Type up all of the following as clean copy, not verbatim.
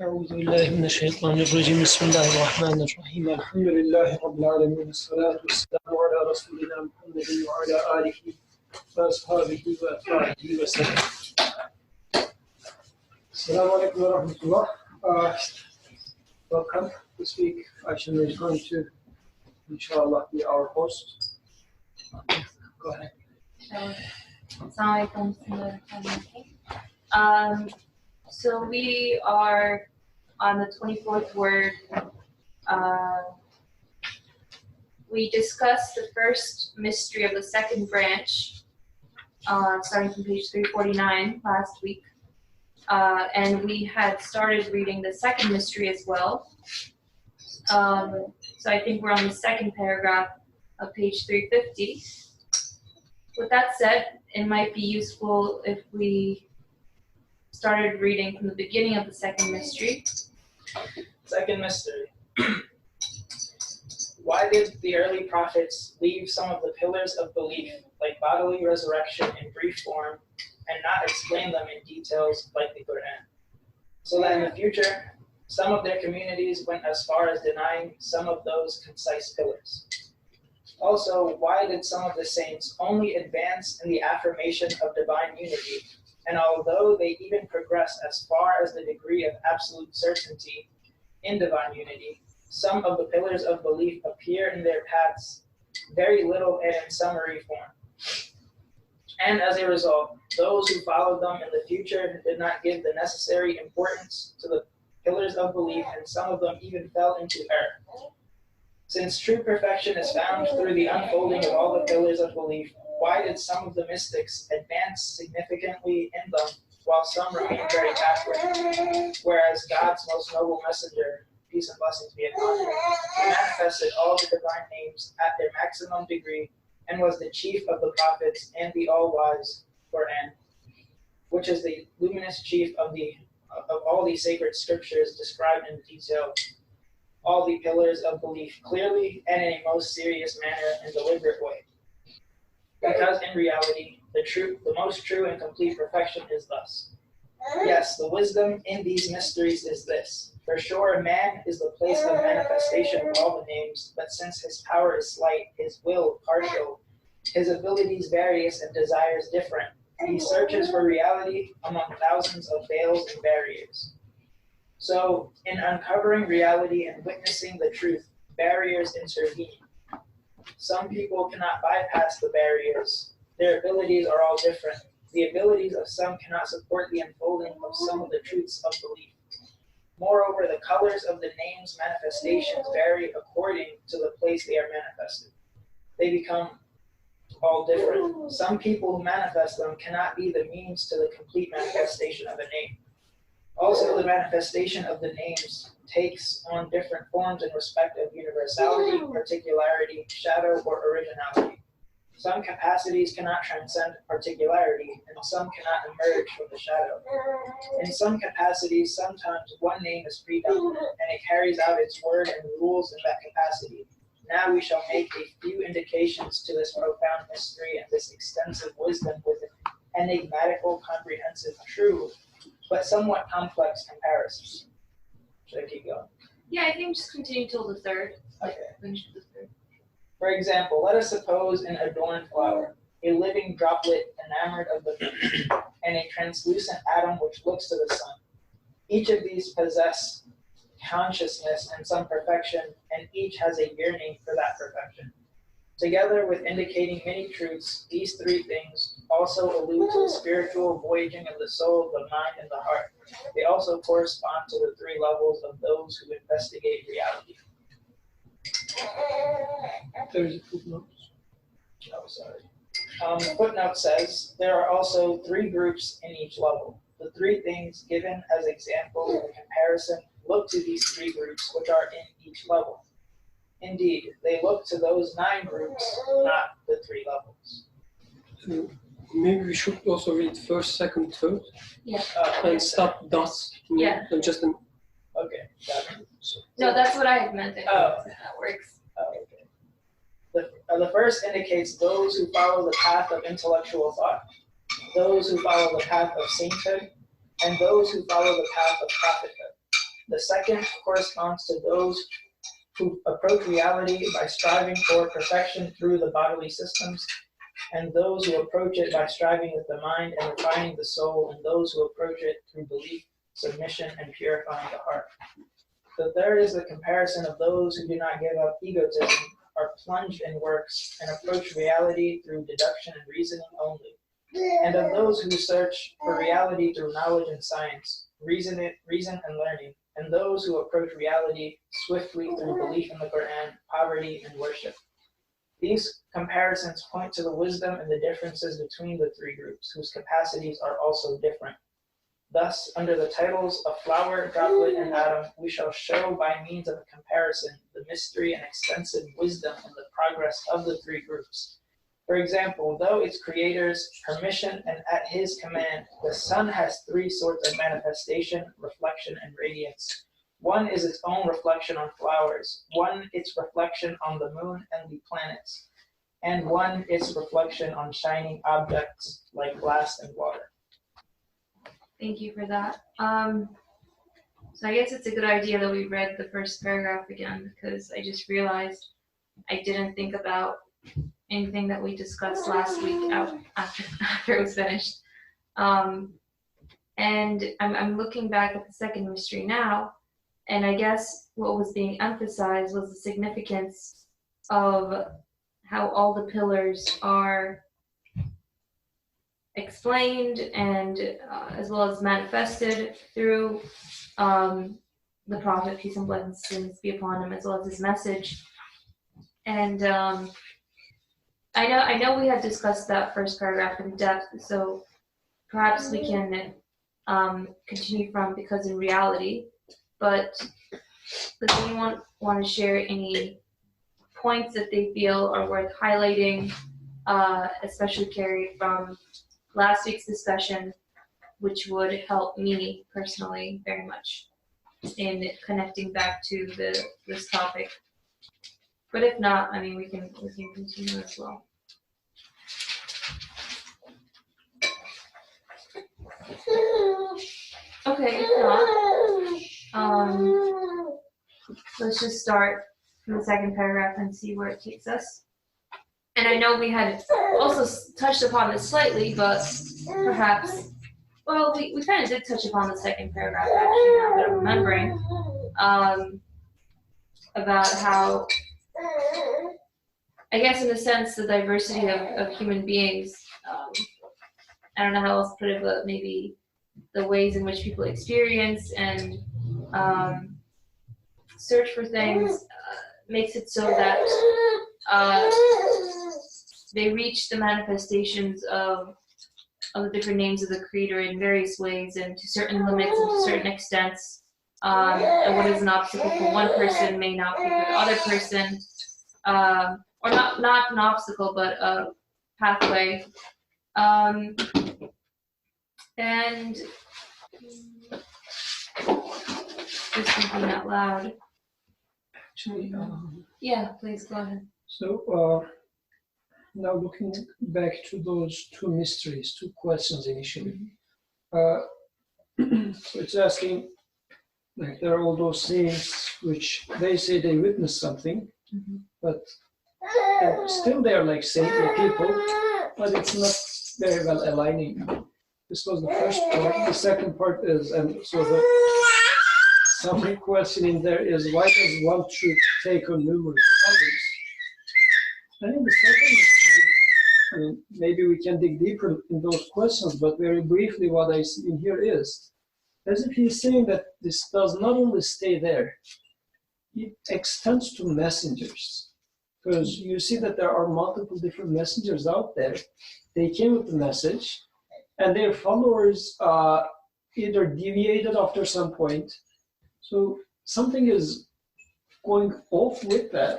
أعوذ بالله من الشيطان الرجيم بسم الله الرحمن الرحيم الحمد لله رب العالمين الصلاة والسلام على رسولنا محمد وعلى آله وأصحابه وأتباعه وسلم. Assalamu alaikum wa rahmatullah. Welcome. This week Aisha is going to, inshallah, be our host. Go ahead. Assalamu alaikum. So we are on the 24th word. We discussed the first mystery of the second branch, starting from page 349 last week. And we had started reading the second mystery as well. So I think we're on the second paragraph of page 350. With that said, it might be useful if we started reading from the beginning of the second mystery. Second mystery. Why did the early prophets leave some of the pillars of belief, like bodily resurrection, in brief form, and not explain them in details like the Quran? So that in the future, some of their communities went as far as denying some of those concise pillars. Also, why did some of the saints only advance in the affirmation of divine unity? And although they even progressed as far as the degree of absolute certainty in divine unity, some of the pillars of belief appear in their paths very little and in summary form. And as a result, those who followed them in the future did not give the necessary importance to the pillars of belief, and some of them even fell into error. Since true perfection is found through the unfolding of all the pillars of belief, why did some of the mystics advance significantly in them, while some remained very backward? Whereas God's most noble messenger, peace and blessings be upon him, manifested all the divine names at their maximum degree, and was the chief of the prophets and the all-wise Quran, which is the luminous chief of all the sacred scriptures described in detail all the pillars of belief clearly and in a most serious manner and deliberate way. Because in reality, the most true and complete perfection is thus. Yes, the wisdom in these mysteries is this. For sure, man is the place of manifestation of all the names, but since his power is slight, his will partial, his abilities various and desires different, he searches for reality among thousands of veils and barriers. So, in uncovering reality and witnessing the truth, barriers intervene. Some people cannot bypass the barriers. Their abilities are all different. The abilities of some cannot support the unfolding of some of the truths of belief. Moreover, the colors of the names' manifestations vary according to the place they are manifested. They become all different. Some people who manifest them cannot be the means to the complete manifestation of a name. Also, the manifestation of the names takes on different forms in respect of universality, particularity, shadow, or originality. Some capacities cannot transcend particularity, and some cannot emerge from the shadow. In some capacities, sometimes one name is predominant, and it carries out its word and rules in that capacity. Now we shall make a few indications to this profound mystery and this extensive wisdom with an enigmatical, comprehensive, true, but somewhat complex comparison. Should I keep going? Yeah, I think just continue till the third. Okay. Finish the third. For example, let us suppose an adorned flower, a living droplet enamored of the moon, and a translucent atom which looks to the sun. Each of these possess consciousness and some perfection, and each has a yearning for that perfection. Together with indicating many truths, these three things also allude to the spiritual voyaging of the soul, the mind, and the heart. They also correspond to the three levels of those who investigate reality. There's a footnote. Oh, sorry. The footnote says, there are also three groups in each level. The three things given as examples in comparison look to these three groups which are in each level. Indeed, they look to those 9 groups, not the 3 levels. Maybe we should also read first, second, third. Yeah. And stop thus. Yeah. And just an. Okay, got it. No, that's what I had meant. That works. Oh, okay. The first indicates those who follow the path of intellectual thought, those who follow the path of sainthood, and those who follow the path of prophethood. The second corresponds to those who approach reality by striving for perfection through the bodily systems, and those who approach it by striving with the mind and refining the soul, and those who approach it through belief, submission, and purifying the heart. The third is the comparison of those who do not give up egotism, are plunged in works, and approach reality through deduction and reasoning only, and of those who search for reality through knowledge and science, reason and learning, and those who approach reality swiftly through belief in the Quran, poverty, and worship. These comparisons point to the wisdom and the differences between the three groups, whose capacities are also different. Thus, under the titles of flower, droplet, and atom, we shall show by means of a comparison the mystery and extensive wisdom and the progress of the three groups. For example, though its creator's permission and at his command, the sun has three sorts of manifestation, reflection, and radiance. One is its own reflection on flowers, one its reflection on the moon and the planets, and one its reflection on shining objects like glass and water. Thank you for that. So I guess it's a good idea that we read the first paragraph again, because I just realized I didn't think about anything that we discussed last week after it was finished. And I'm looking back at the second mystery now, and I guess what was being emphasized was the significance of how all the pillars are explained and as well as manifested through the Prophet, peace and blessings be upon him, as well as his message. And I know we had discussed that first paragraph in depth, so perhaps we can continue from because in reality. But does anyone want to share any points that they feel are worth highlighting, especially carried from last week's discussion, which would help me personally very much in connecting back to this topic? But if not, I mean, we can continue as well. Okay, if not, let's just start from the second paragraph and see where it takes us. And I know we had also touched upon this slightly, but perhaps, well, we kind of did touch upon the second paragraph actually, now that I'm remembering, about how, I guess in a sense, the diversity of human beings, I don't know how else to put it, but maybe the ways in which people experience and search for things makes it so that they reach the manifestations of the different names of the Creator in various ways and to certain limits and to certain extents. And what is an obstacle for one person may not be for the other person, or not an obstacle, but a pathway. And just thinking out loud. Actually, Yeah, please go ahead. so now looking back to those two mysteries, two questions initially. So it's asking, like, there are all those things which they say they witness something, but still they're like saintly people, but it's not very well aligning. This was the first part. The second part is, and so the summary question in there is, why does one truth take on numerous others? I think the second is, maybe we can dig deeper in those questions, but very briefly what I see in here is, as if he's saying that this does not only stay there, it extends to messengers. Because you see that there are multiple different messengers out there. They came with the message, and their followers either deviated after some point. So something is going off with that.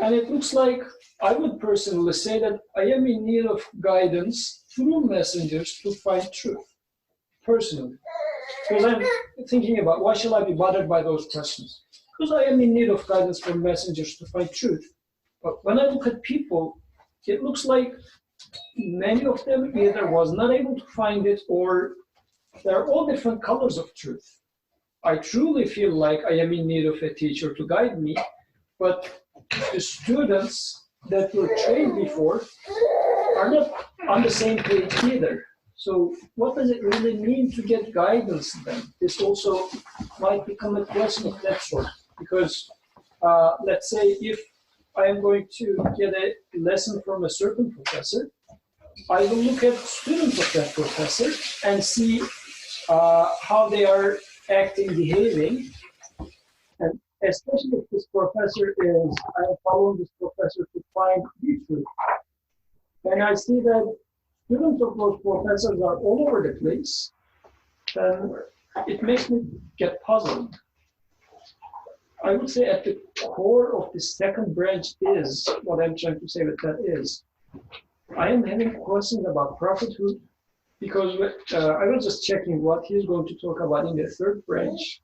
And it looks like I would personally say that I am in need of guidance through messengers to find truth, personally. Because I'm thinking about, why shall I be bothered by those questions? Because I am in need of guidance from messengers to find truth. But when I look at people, it looks like many of them either was not able to find it, or they're all different colors of truth. I truly feel like I am in need of a teacher to guide me, but the students that were trained before are not on the same page either. So what does it really mean to get guidance then? This also might become a question of that sort, because let's say if I am going to get a lesson from a certain professor, I will look at students of that professor and see how they are acting, behaving, and especially if this professor is, I am following this professor to find the truth. And I see that students of those professors are all over the place, then it makes me get puzzled. I would say at the core of the second branch is, what I'm trying to say with that is, I am having questions about prophethood, because I was just checking what he's going to talk about in the third branch.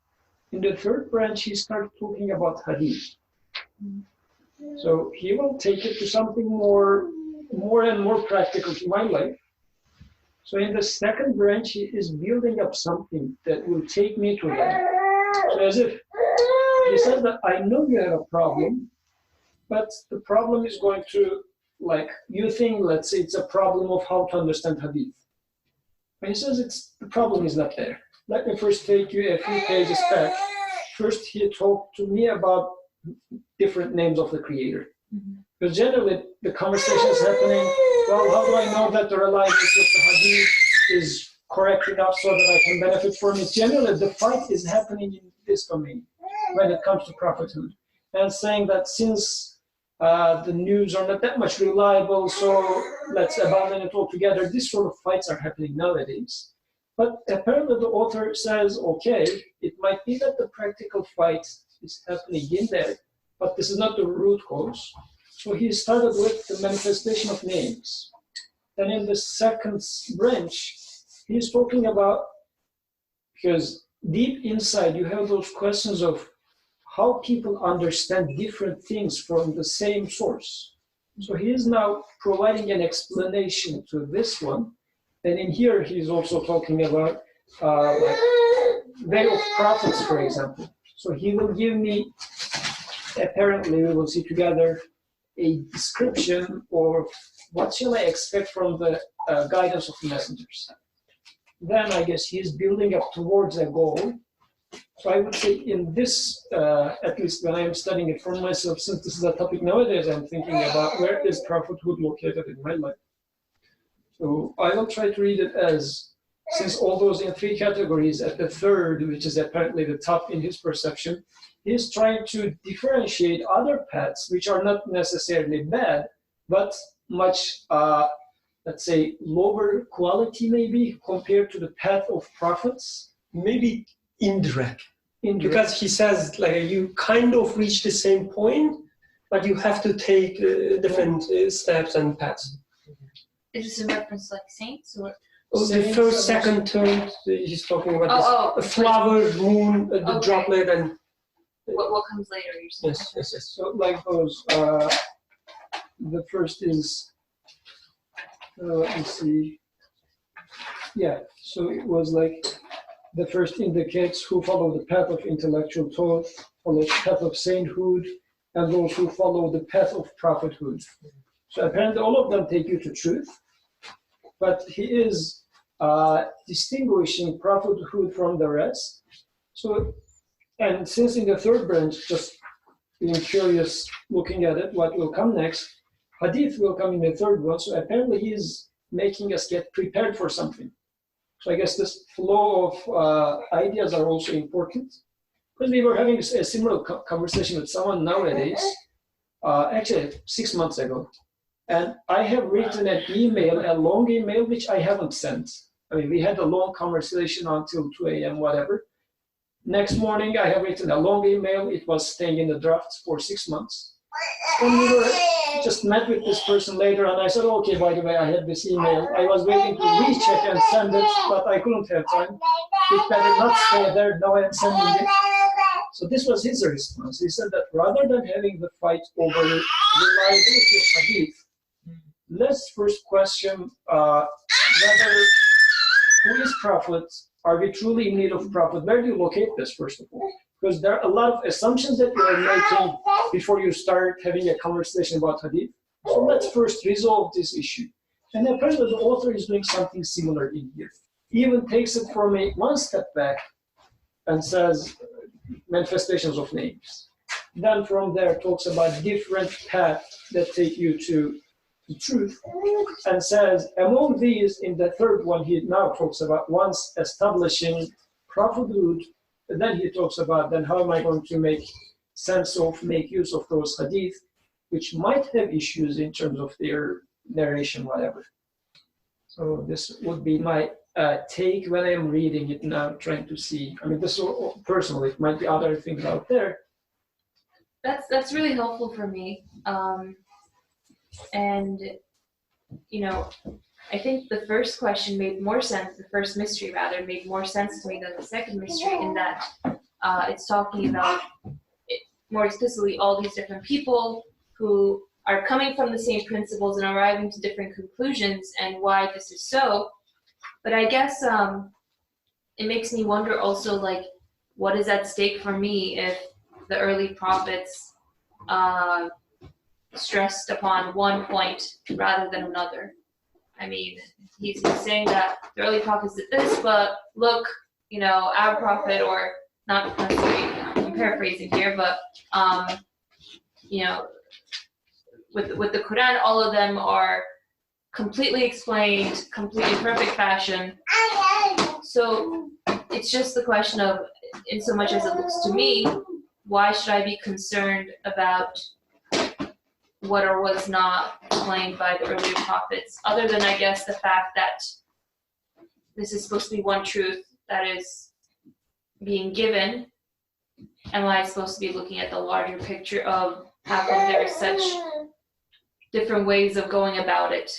In the third branch, he started talking about hadith. So he will take it to something more and more practical to my life. So in the second branch, he is building up something that will take me to that. So as if he says that I know you have a problem, but the problem is going to, like, you think, let's say it's a problem of how to understand hadith. But he says the problem is not there. Let me first take you a few pages back. First, he talked to me about different names of the Creator. Because generally, the conversation is happening, well, how do I know that the reliability of the hadith is correct enough so that I can benefit from it? Generally, the fight is happening in this domain when it comes to prophethood. And saying that since the news are not that much reliable, so let's abandon it altogether. These sort of fights are happening nowadays. But apparently the author says, okay, it might be that the practical fight is happening in there, but this is not the root cause. So he started with the manifestation of names. Then in the second branch, he's talking about, because deep inside you have those questions of how people understand different things from the same source. So he is now providing an explanation to this one. And in here, he's also talking about like way of prophets, for example. So he will give me, apparently we will see together, a description of what shall I expect from the guidance of the messengers. Then I guess he's building up towards a goal. So I would say in this, at least when I'm studying it for myself, since this is a topic nowadays, I'm thinking about where is prophethood located in my life. So I will try to read it as, since all those in three categories, at the third, which is apparently the top in his perception, he's trying to differentiate other paths, which are not necessarily bad, but much, let's say, lower quality maybe compared to the path of prophets. Maybe indirect. Because he says, like, you kind of reach the same point, but you have to take different steps and paths. Is this in reference to like saints or? Oh, the first, second, third, he's talking about this. A flower, moon, the droplet, and what comes later, you're saying? yes. So like those, the first is, let me see. Yeah, so it was like, the first indicates who follow the path of intellectual thought, follow the path of sainthood, and those who follow the path of prophethood. So apparently all of them take you to truth, but he is distinguishing prophethood from the rest. So, and since in the third branch, just being curious, looking at it, what will come next, hadith will come in the third one. So apparently he is making us get prepared for something. So I guess this flow of ideas are also important. Because we were having a similar conversation with someone nowadays, actually 6 months ago. And I have written an email, a long email, which I haven't sent. I mean, we had a long conversation until 2 a.m., whatever. Next morning, I have written a long email. It was staying in the drafts for 6 months. When we were just met with this person later, and I said, okay, by the way, I had this email. I was waiting to recheck and send it, but I couldn't have time. It better not stay there. Now I am sending it. So this was his response. He said that rather than having the fight over reliability of hadith, let's first question whether who is prophet Are we truly in need of prophet? Where do you locate this, first of all? Because there are a lot of assumptions that you are making before you start having a conversation about hadith. So let's first resolve this issue. And apparently the author is doing something similar in here. He even takes it from one step back and says manifestations of names. Then from there talks about different paths that take you to the truth, and says among these, in the third one, he now talks about once establishing prophethood, and then he talks about then how am I going to make use of those hadith, which might have issues in terms of their narration, whatever. So this would be my take when I'm reading it now, trying to see. I mean, this is personally, it might be other things out there. That's really helpful for me. And, you know, I think the first question made more sense, the first mystery rather, made more sense to me than the second mystery, in that it's talking about, more explicitly, all these different people who are coming from the same principles and arriving to different conclusions, and why this is so. But I guess it makes me wonder also, like, what is at stake for me if the early prophets stressed upon one point rather than another? I mean, he's saying that the early prophets did this, but look, you know, our prophet, or not necessarily, I'm paraphrasing here, but you know, with the Quran, all of them are completely explained, completely perfect fashion. So it's just the question of, in so much as it looks to me, why should I be concerned about what or was not explained by the earlier prophets, other than, I guess, the fact that this is supposed to be one truth that is being given, and why I'm supposed to be looking at the larger picture of how come there are such different ways of going about it,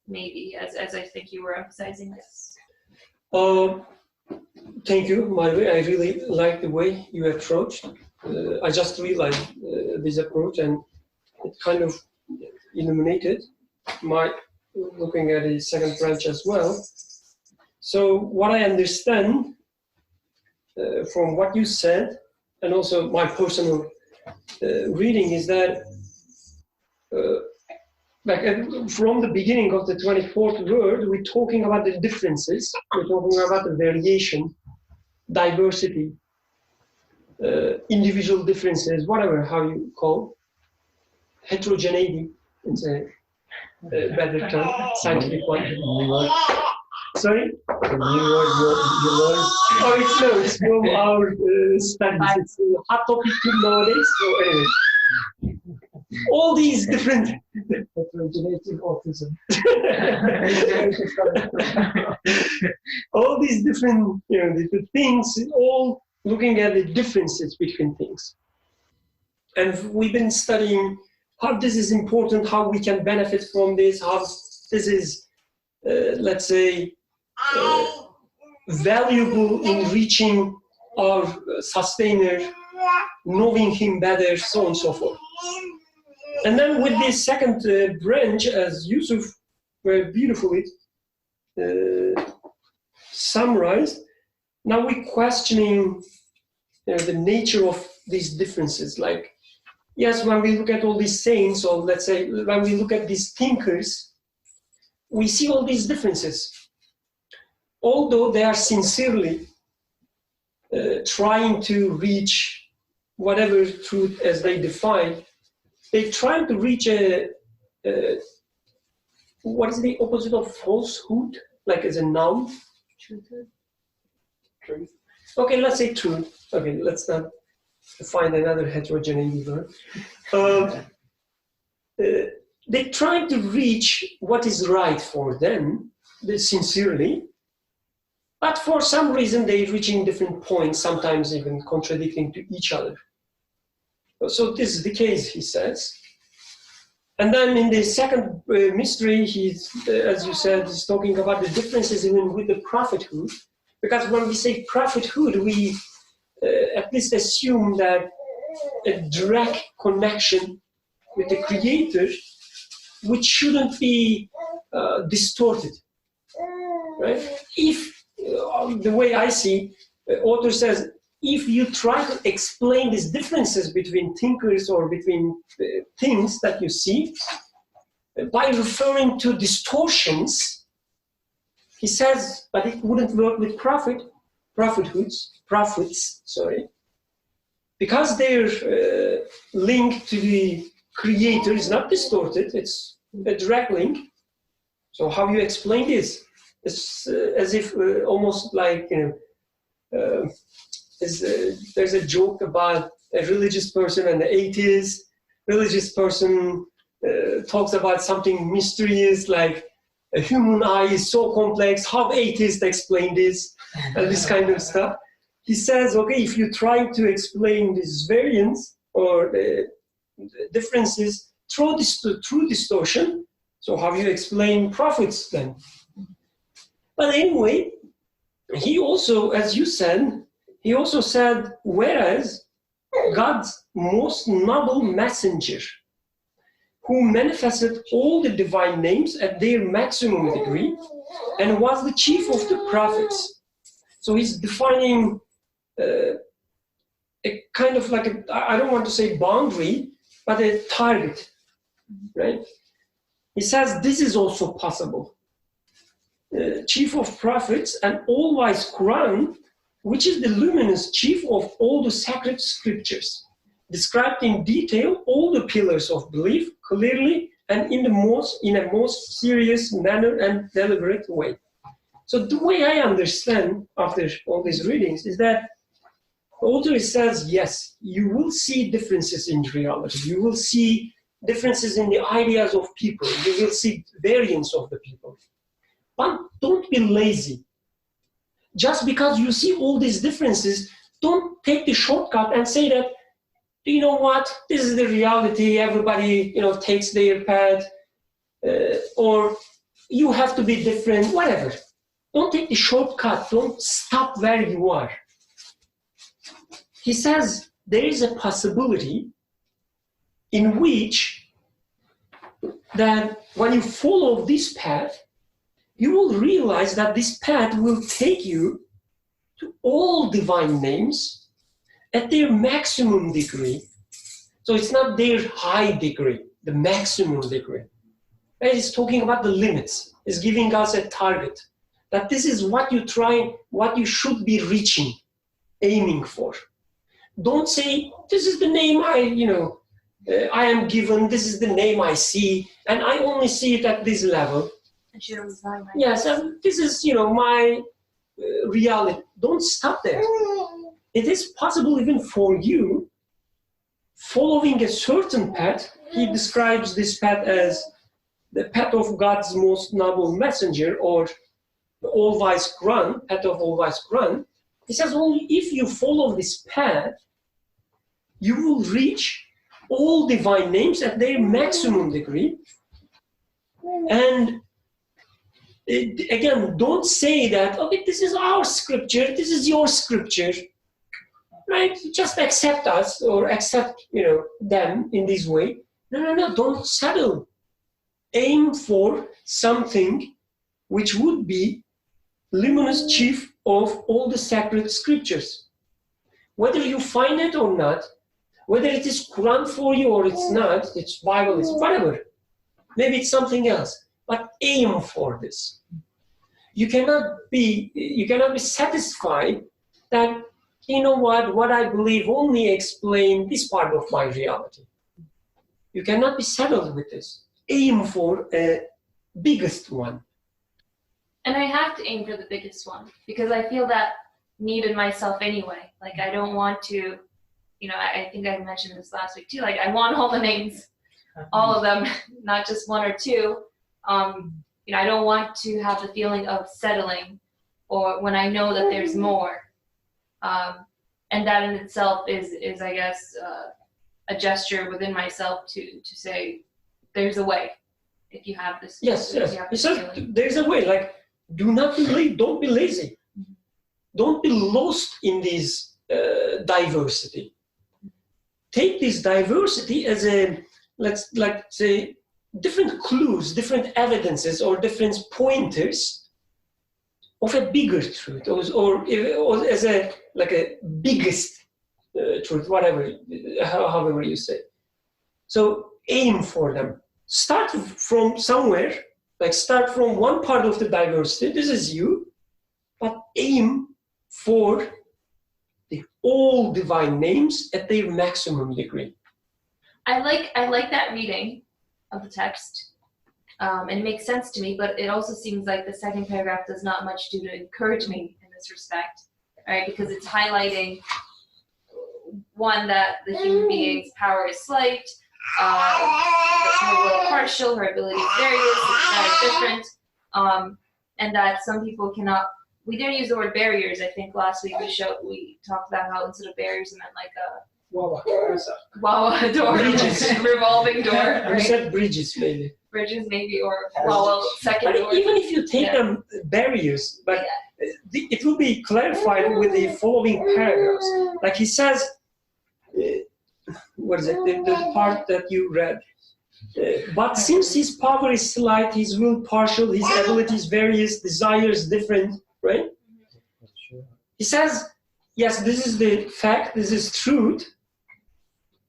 maybe, as I think you were emphasizing this. Thank you, by the way. I really like the way you approached. I just realized this approach, and it kind of illuminated my looking at the second branch as well. So what I understand from what you said, and also my personal reading, is that from the beginning of the 24th word, we're talking about the differences, we're talking about the variation, diversity, individual differences, whatever, how you call, heterogeneity, it's a better term, scientific one. Sorry? Oh, it's from our studies. It's a hot topic nowadays. So anyway, all these different heterogeneity autism. All these different, different things, all looking at the differences between things. And we've been studying how this is important, how we can benefit from this, how this is, let's say, valuable in reaching our sustainer, knowing him better, so on and so forth. And then with this second branch, as Yusuf very beautifully summarized, now we're questioning the nature of these differences. Like, yes, when we look at all these saints, or let's say when we look at these thinkers, we see all these differences. Although they are sincerely trying to reach whatever truth as they define, they're trying to reach what is the opposite of falsehood, like as a noun? Truth. Okay, let's say truth. Okay, let's not find another heterogeneity word. They're trying to reach what is right for them, sincerely, but for some reason they're reaching different points, sometimes even contradicting to each other. So this is the case, he says. And then in the second mystery, he's, as you said, he's talking about the differences even with the prophethood. Because when we say prophethood, we at least assume that a direct connection with the Creator, which shouldn't be distorted, right? If the way I see, author says, if you try to explain these differences between thinkers or between things that you see, by referring to distortions, he says, but it wouldn't work with prophets, because their link to the Creator is not distorted, it's a direct link. So how you explain this? It's as if almost like, there's a joke about a religious person and the atheist. Religious person talks about something mysterious, like a human eye is so complex, how atheists explain this, and this kind of stuff. He says, okay, if you try to explain this variance or the differences through distortion, so how you explain prophets then? But anyway, he also, as you said, he also said, whereas God's most noble messenger, who manifested all the divine names at their maximum degree and was the chief of the prophets. So he's defining a kind of like I don't want to say boundary, but a target, right? He says this is also possible. Chief of prophets and all-wise Quran, which is the luminous chief of all the sacred scriptures, described in detail all the pillars of belief clearly and in a most serious manner and deliberate way. So the way I understand after all these readings is that the author says, yes, you will see differences in reality. You will see differences in the ideas of people. You will see variance of the people. But don't be lazy. Just because you see all these differences, don't take the shortcut and say that, you know what, this is the reality, everybody, takes their path, or you have to be different, whatever. Don't take the shortcut, don't stop where you are. He says there is a possibility in which that when you follow this path, you will realize that this path will take you to all divine names at their maximum degree. So it's not their high degree, the maximum degree. It's talking about the limits. It's giving us a target. That this is what you should be reaching, aiming for. Don't say, this is the name I am given, this is the name I see, and I only see it at this level. Yes, and this is, my reality. Don't stop there. It is possible even for you, following a certain path. He describes this path as the path of God's most noble messenger, or the all-wise Quran, path of all-wise Quran. He says only if you follow this path, you will reach all divine names at their maximum degree. And again, don't say that, okay, this is our scripture, this is your scripture, right? Just accept us or accept, them in this way. No, don't settle. Aim for something which would be luminous chief of all the sacred scriptures. Whether you find it or not, whether it is Quran for you or it's not, it's Bible, it's whatever. Maybe it's something else, but aim for this. You cannot be satisfied that, what I believe only explain this part of my reality. You cannot be settled with this. Aim for a biggest one. And I have to aim for the biggest one because I feel that need in myself anyway. Like I don't want to, I think I mentioned this last week too, like I want all the names, all of them, not just one or two. I don't want to have the feeling of settling or when I know that there's more. And that in itself is I guess, a gesture within myself to say, there's a way if you have this. Yes. So there's a way, like, don't be lazy. Don't be lost in this diversity. Take this diversity as let's say, different clues, different evidences, or different pointers of a bigger truth, or as a like a biggest truth, whatever, however you say. So aim for them. Start from somewhere, like start from one part of the diversity. This is you, but aim for the all divine names at their maximum degree. I like that reading of the text. And it makes sense to me, but it also seems like the second paragraph does not much do to encourage me in this respect, right? Because it's highlighting, one, that the human being's power is slight, her will partial, her ability is various, it's different, and that some people cannot. We didn't use the word barriers. I think last week we talked about how instead of barriers it meant like a Wawa door, revolving door. You Right? said bridges, maybe. Bridges maybe, or Wawa second But door. even if you take them barriers, but it will be clarified with the following paragraphs. Like he says, what is it? The part that you read. But since his power is slight, his will partial, his abilities various, desires different, right? He says, yes, this is the fact, this is truth,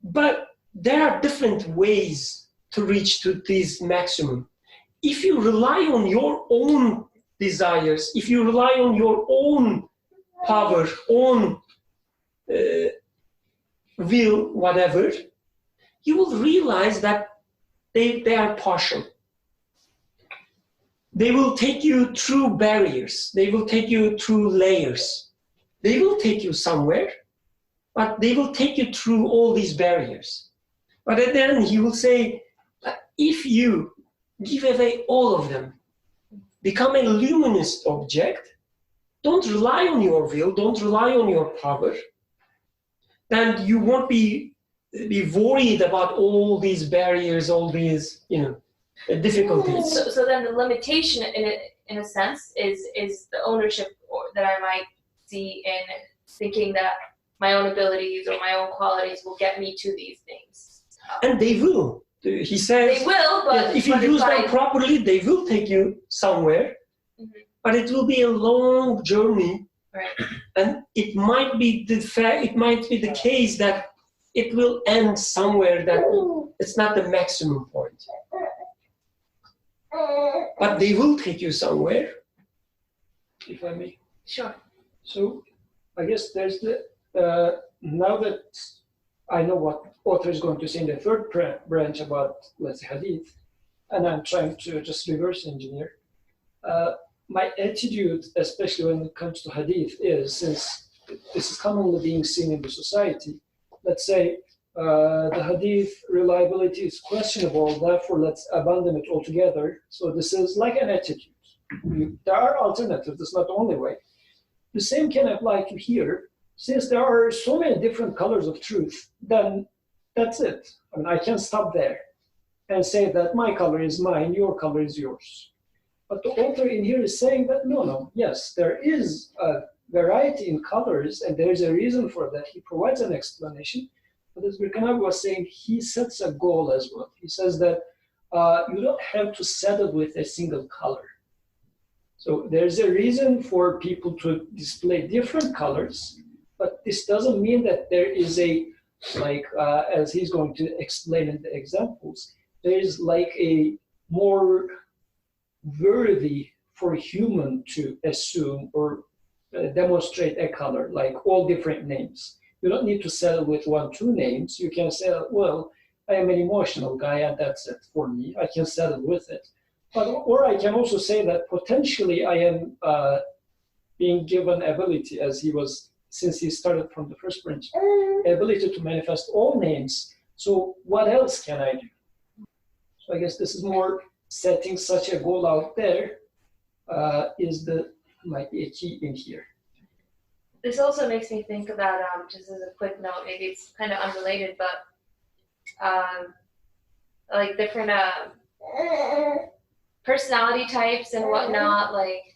but there are different ways to reach to this maximum. If you rely on your own desires, if you rely on your own power, own will, whatever, you will realize that they are partial. They will take you through barriers. They will take you through layers. They will take you somewhere, but they will take you through all these barriers. But at the end, he will say, if you give away all of them, become a luminous object, don't rely on your will, don't rely on your power, then you won't be worried about all these barriers, all these, difficulties. So then the limitation in a sense is the ownership that I might see in thinking that my own abilities or my own qualities will get me to these things. And they will. He says they will, but if you use them properly, they will take you somewhere. Mm-hmm. But it will be a long journey, right? And it might be the case that it will end somewhere that it's not the maximum point. But they will take you somewhere. If I may. Sure. So I guess there's now that I know what author is going to say in the third branch about, let's say, hadith, and I'm trying to just reverse engineer. My attitude, especially when it comes to hadith, is, since this is commonly being seen in the society, let's say the hadith reliability is questionable, therefore let's abandon it altogether. So this is like an attitude. There are alternatives, it's not the only way. The same can apply to here. Since there are so many different colors of truth, then that's it. I mean, I can stop there and say that my color is mine, your color is yours. But the author in here is saying that no, yes, there is a variety in colors, and there is a reason for that. He provides an explanation. But as Birkanab was saying, he sets a goal as well. He says that you don't have to settle with a single color. So there's a reason for people to display different colors, but this doesn't mean that there is as he's going to explain in the examples, there is like a more worthy for human to assume or demonstrate a color, like all different names. You don't need to settle with 1, 2 names. You can say, well, I am an emotional guy and that's it for me. I can settle with it. Or I can also say that potentially I am being given ability, as he was, since he started from the first branch, ability to manifest all names. So what else can I do? So I guess this is more setting such a goal out there might be a key in here. This also makes me think about, just as a quick note, maybe it's kind of unrelated, but like different personality types and whatnot, like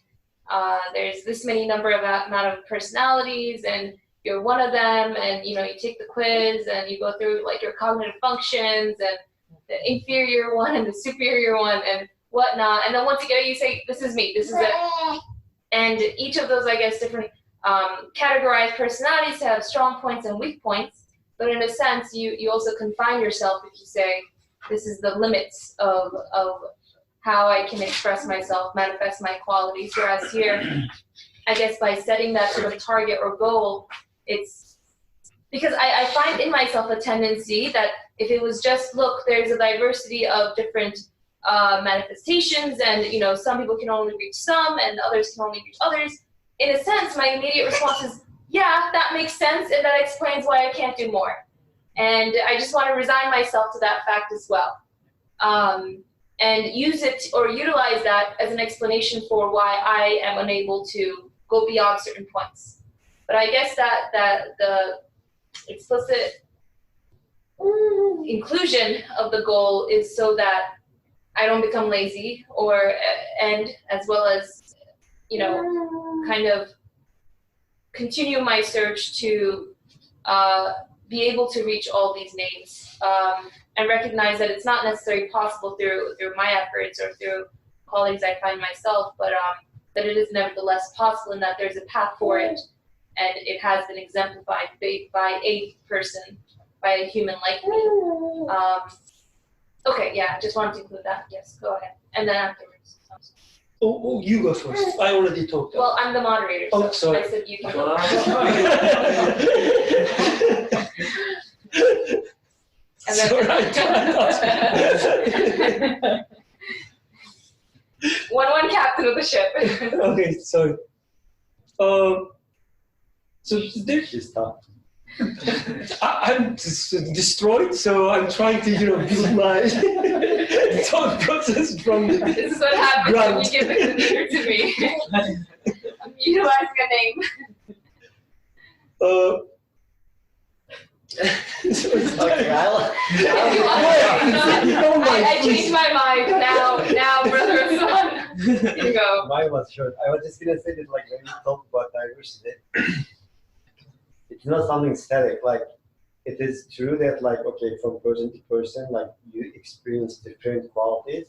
there's this many amount of personalities and you're one of them, and you take the quiz and you go through like your cognitive functions and the inferior one and the superior one and whatnot, and then once you get it, you say, this is me, this is it. And each of those, I guess, different categorized personalities have strong points and weak points. But in a sense, you also confine yourself if you say, this is the limits of how I can express myself, manifest my qualities. Whereas here, I guess by setting that sort of target or goal, it's because I find in myself a tendency that if it was just, look, there's a diversity of different manifestations, and some people can only reach some and others can only reach others. In a sense, my immediate response is, yeah, that makes sense, and that explains why I can't do more. And I just want to resign myself to that fact as well. And use it or utilize that as an explanation for why I am unable to go beyond certain points. But I guess that the explicit inclusion of the goal is so that I don't become lazy, and as well as, kind of continue my search to be able to reach all these names, and recognize that it's not necessarily possible through my efforts or through colleagues I find myself, but that it is nevertheless possible, and that there's a path for it, and it has been exemplified by a person, by a human like me. Okay, yeah, just wanted to include that. Yes, go ahead. And then afterwards. Oh, you go first. I already talked. Well, I'm the moderator, so sorry. I said you can go. And then one captain of the ship. Okay, sorry. So there's I'm destroyed, so I'm trying to build my thought process from the This is what happens ground. when you give the computer to me. I'm utilizing a name. I changed my mind now, brother and son. You go. Mine was short. I was just gonna say that, like, when you talk about diversity, it's not something static. Like, it is true that, like, okay, from person to person, like, you experience different qualities,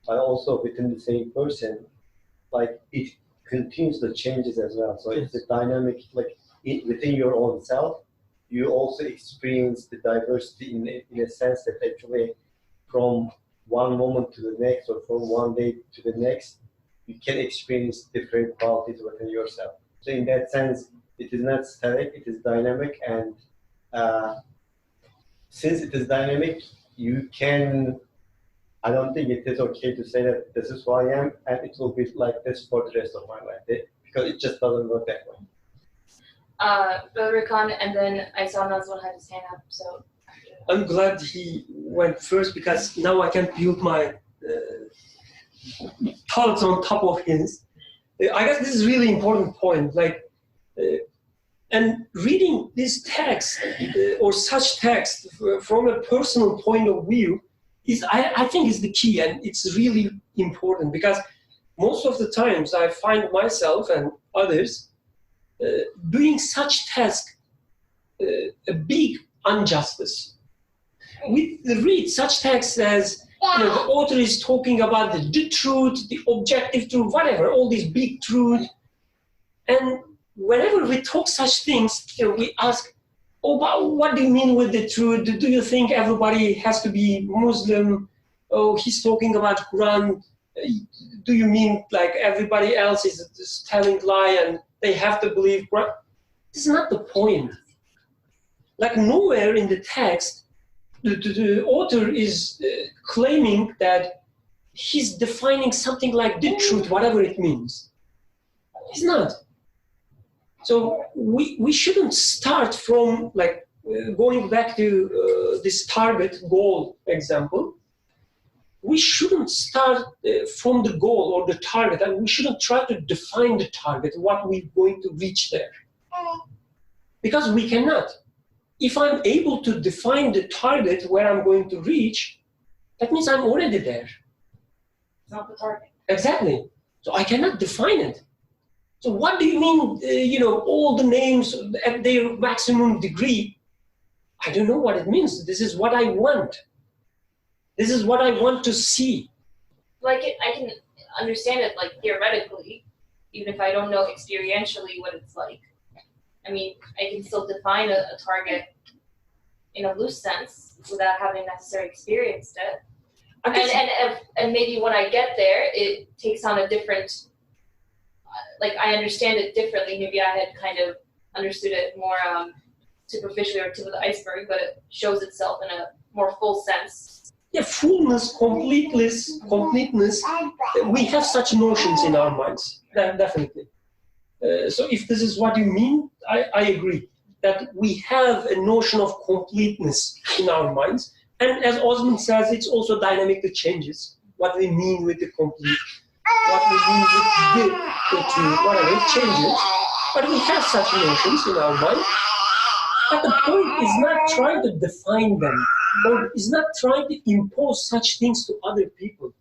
but also within the same person, like, it continuously changes as well. So it's a dynamic, like, within your own self. You also experience the diversity in a sense that actually from one moment to the next or from one day to the next, you can experience different qualities within yourself. So in that sense, it is not static, it is dynamic, and since it is dynamic, you can, I don't think it is okay to say that this is who I am and it will be like this for the rest of my life, because it just doesn't work that way. Brother Khan, and then I saw Nazwan had his hand up, so. I'm glad he went first, because now I can build my thoughts on top of his. I guess this is a really important point. Like, and reading this text or such text from a personal point of view is, I think, is the key, and it's really important, because most of the times I find myself and others doing such task a big injustice. We read such texts as, the author is talking about the truth, the objective truth, whatever, all these big truths. And whenever we talk such things, we ask, oh, but what do you mean with the truth? Do you think everybody has to be Muslim? Oh, he's talking about Quran. Do you mean like everybody else is just telling lie and they have to believe Quran? This is not the point. Like, nowhere in the text, the author is claiming that he's defining something like the truth, whatever it means. He's not. So we shouldn't start from, like, going back to this target goal example. We shouldn't start from the goal or the target, and we shouldn't try to define the target, what we're going to reach there. Because we cannot. If I'm able to define the target where I'm going to reach, that means I'm already there. It's not the target. Exactly. So I cannot define it. So what do you mean, all the names at their maximum degree? I don't know what it means. This is what I want. This is what I want to see. Like, I can understand it, like, theoretically, even if I don't know experientially what it's like. I mean, I can still define a target in a loose sense without having necessarily experienced it. And maybe when I get there, it takes on a different, like I understand it differently. Maybe I had kind of understood it more superficially or tip of the iceberg, but it shows itself in a more full sense. Yeah, fullness, completeness. We have such notions in our minds, definitely. So if this is what you mean, I agree that we have a notion of completeness in our minds. And as Osman says, it's also dynamically changes what we mean with the complete, what we mean with the truth, whatever, it changes. But we have such notions in our mind. But the point is not trying to define them, or is not trying to impose such things to other people.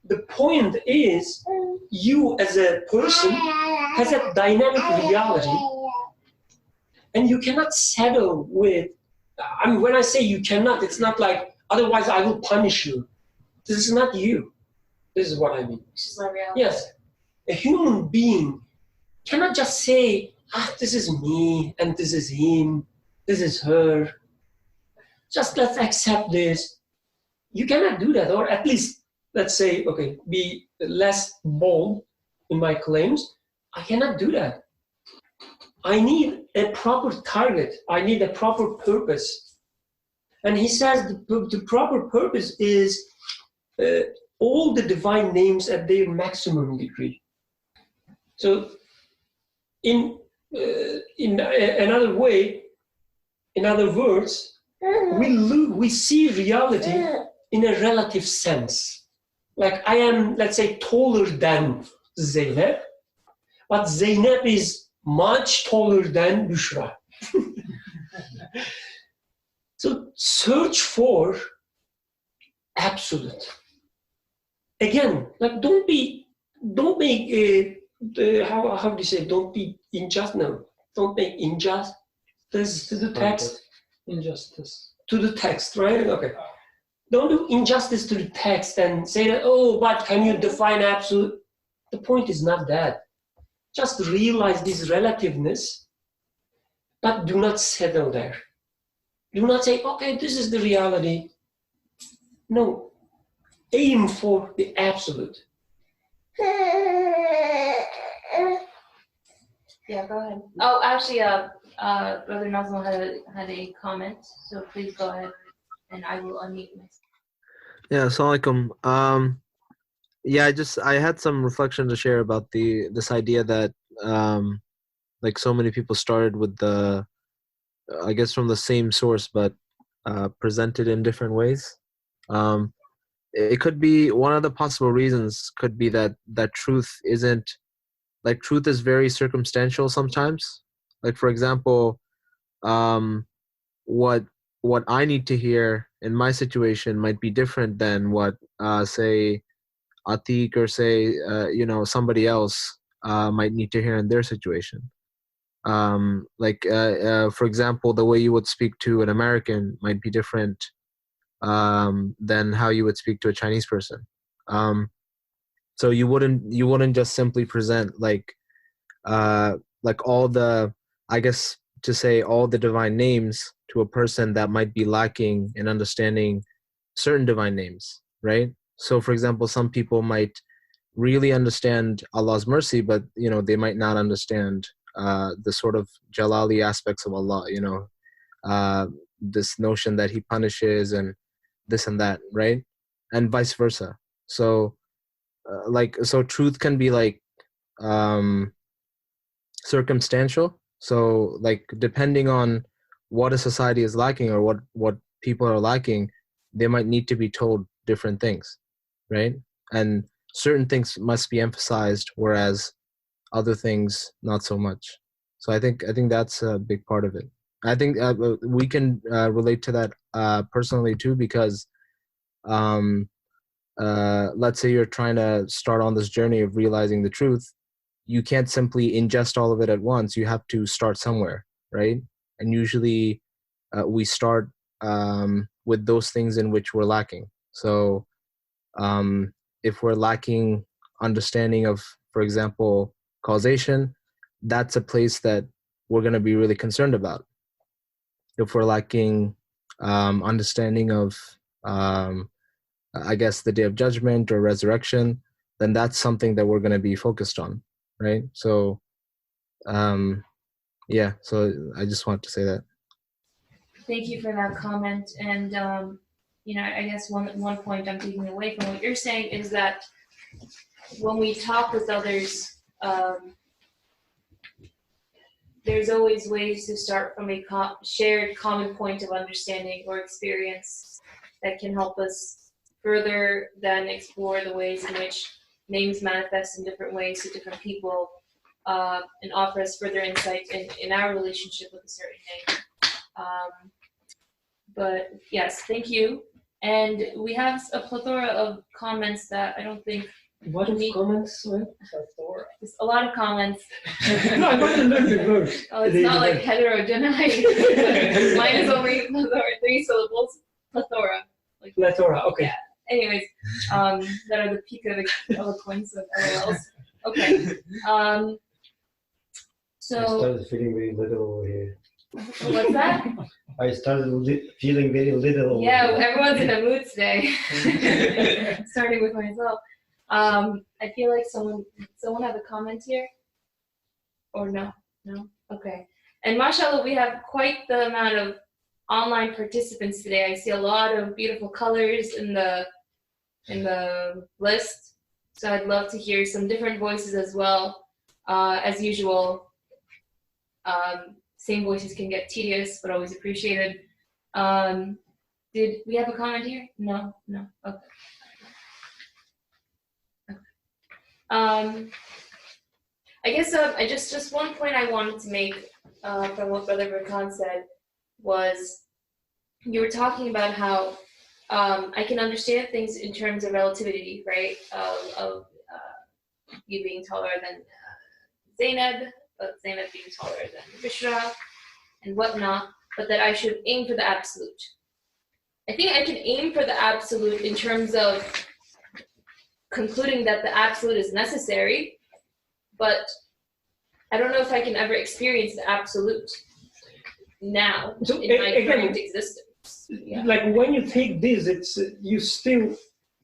The point is, you as a person has a dynamic reality, and you cannot settle with, I mean, when I say you cannot, it's not like, otherwise I will punish you. This is not you. This is what I mean. This is my reality. Yes. A human being cannot just say, this is me, and this is him, this is her. Just let's accept this. You cannot do that, or at least, let's say, okay, be less bold in my claims. I cannot do that. I need a proper target. I need a proper purpose. And he says the proper purpose is all the divine names at their maximum degree. So in another way, in other words, we see reality in a relative sense. Like I am, let's say, taller than Zeynep, but Zeynep is much taller than Bushra. So search for absolute. Again, like don't make how do you say? Don't be unjust. No, don't make injustice to the text. Injustice. To the text, right? Okay. Don't do injustice to the text and say that, oh, but can you define absolute? The point is not that. Just realize this relativeness, but do not settle there. Do not say, okay, this is the reality. No, aim for the absolute. Yeah, go ahead. Oh, actually, Brother Nazim had a comment, so please go ahead, and I will unmute myself. Yeah, assalamu alaikum. Yeah, I had some reflection to share about this idea that like so many people started with I guess from the same source, but presented in different ways. It could be one of the possible reasons could be that truth isn't, like truth is very circumstantial sometimes. Like for example, what I need to hear in my situation might be different than what say Atiq or say somebody else might need to hear in their situation. For example, the way you would speak to an American might be different than how you would speak to a Chinese person. So you wouldn't just simply present like all the, I guess to say all the divine names to a person that might be lacking in understanding certain divine names, right? So for example, some people might really understand Allah's mercy, but they might not understand the sort of Jalali aspects of Allah, this notion that he punishes and this and that, right? And vice versa. So so truth can be like circumstantial. So like depending on what a society is lacking or what people are lacking, they might need to be told different things, right? And certain things must be emphasized, whereas other things not so much. So I think that's a big part of it. I think we can relate to that personally too, because let's say you're trying to start on this journey of realizing the truth. You can't simply ingest all of it at once. You have to start somewhere, right? And usually we start with those things in which we're lacking. So if we're lacking understanding of for example, causation, that's a place that we're going to be really concerned about. If we're lacking understanding of, I guess, the day of judgment or resurrection, then that's something that we're going to be focused on, right? So, yeah, so I just want to say that. Thank you for that comment. And, I guess one point I'm taking away from what you're saying is that when we talk with others, there's always ways to start from a shared common point of understanding or experience that can help us further then explore the ways in which names manifest in different ways to different people, and offer us further insight in our relationship with a certain name. But yes, thank you. And we have a plethora of comments that I don't think. What are the comments? Sorry? There's a lot of comments. No, I want to learn the word. Oh, it's not like heterogeneity. Mine is only 3 syllables. Plethora. Like, Plethora, okay. Yeah. Anyways, that are the peak of eloquence of LOLs. Okay. I started feeling very little over here. What's that? I started feeling very little over Yeah, here. everyone's in a mood today. Starting with myself. I feel like someone have a comment here? Or no? No? Okay. And mashallah, we have quite the amount of online participants today. I see a lot of beautiful colors in the list. So I'd love to hear some different voices as well. As usual, same voices can get tedious, but always appreciated. Did we have a comment here? No? No? Okay. I guess I just one point I wanted to make from what Brother Burkhan said was you were talking about how I can understand things in terms of relativity, right? Of you being taller than Zainab, but Zainab being taller than Bishra and whatnot, but that I should aim for the absolute. I think I can aim for the absolute in terms of concluding that the absolute is necessary, but I don't know if I can ever experience the absolute now So in my current existence. Yeah. Like when you take this, it's you still,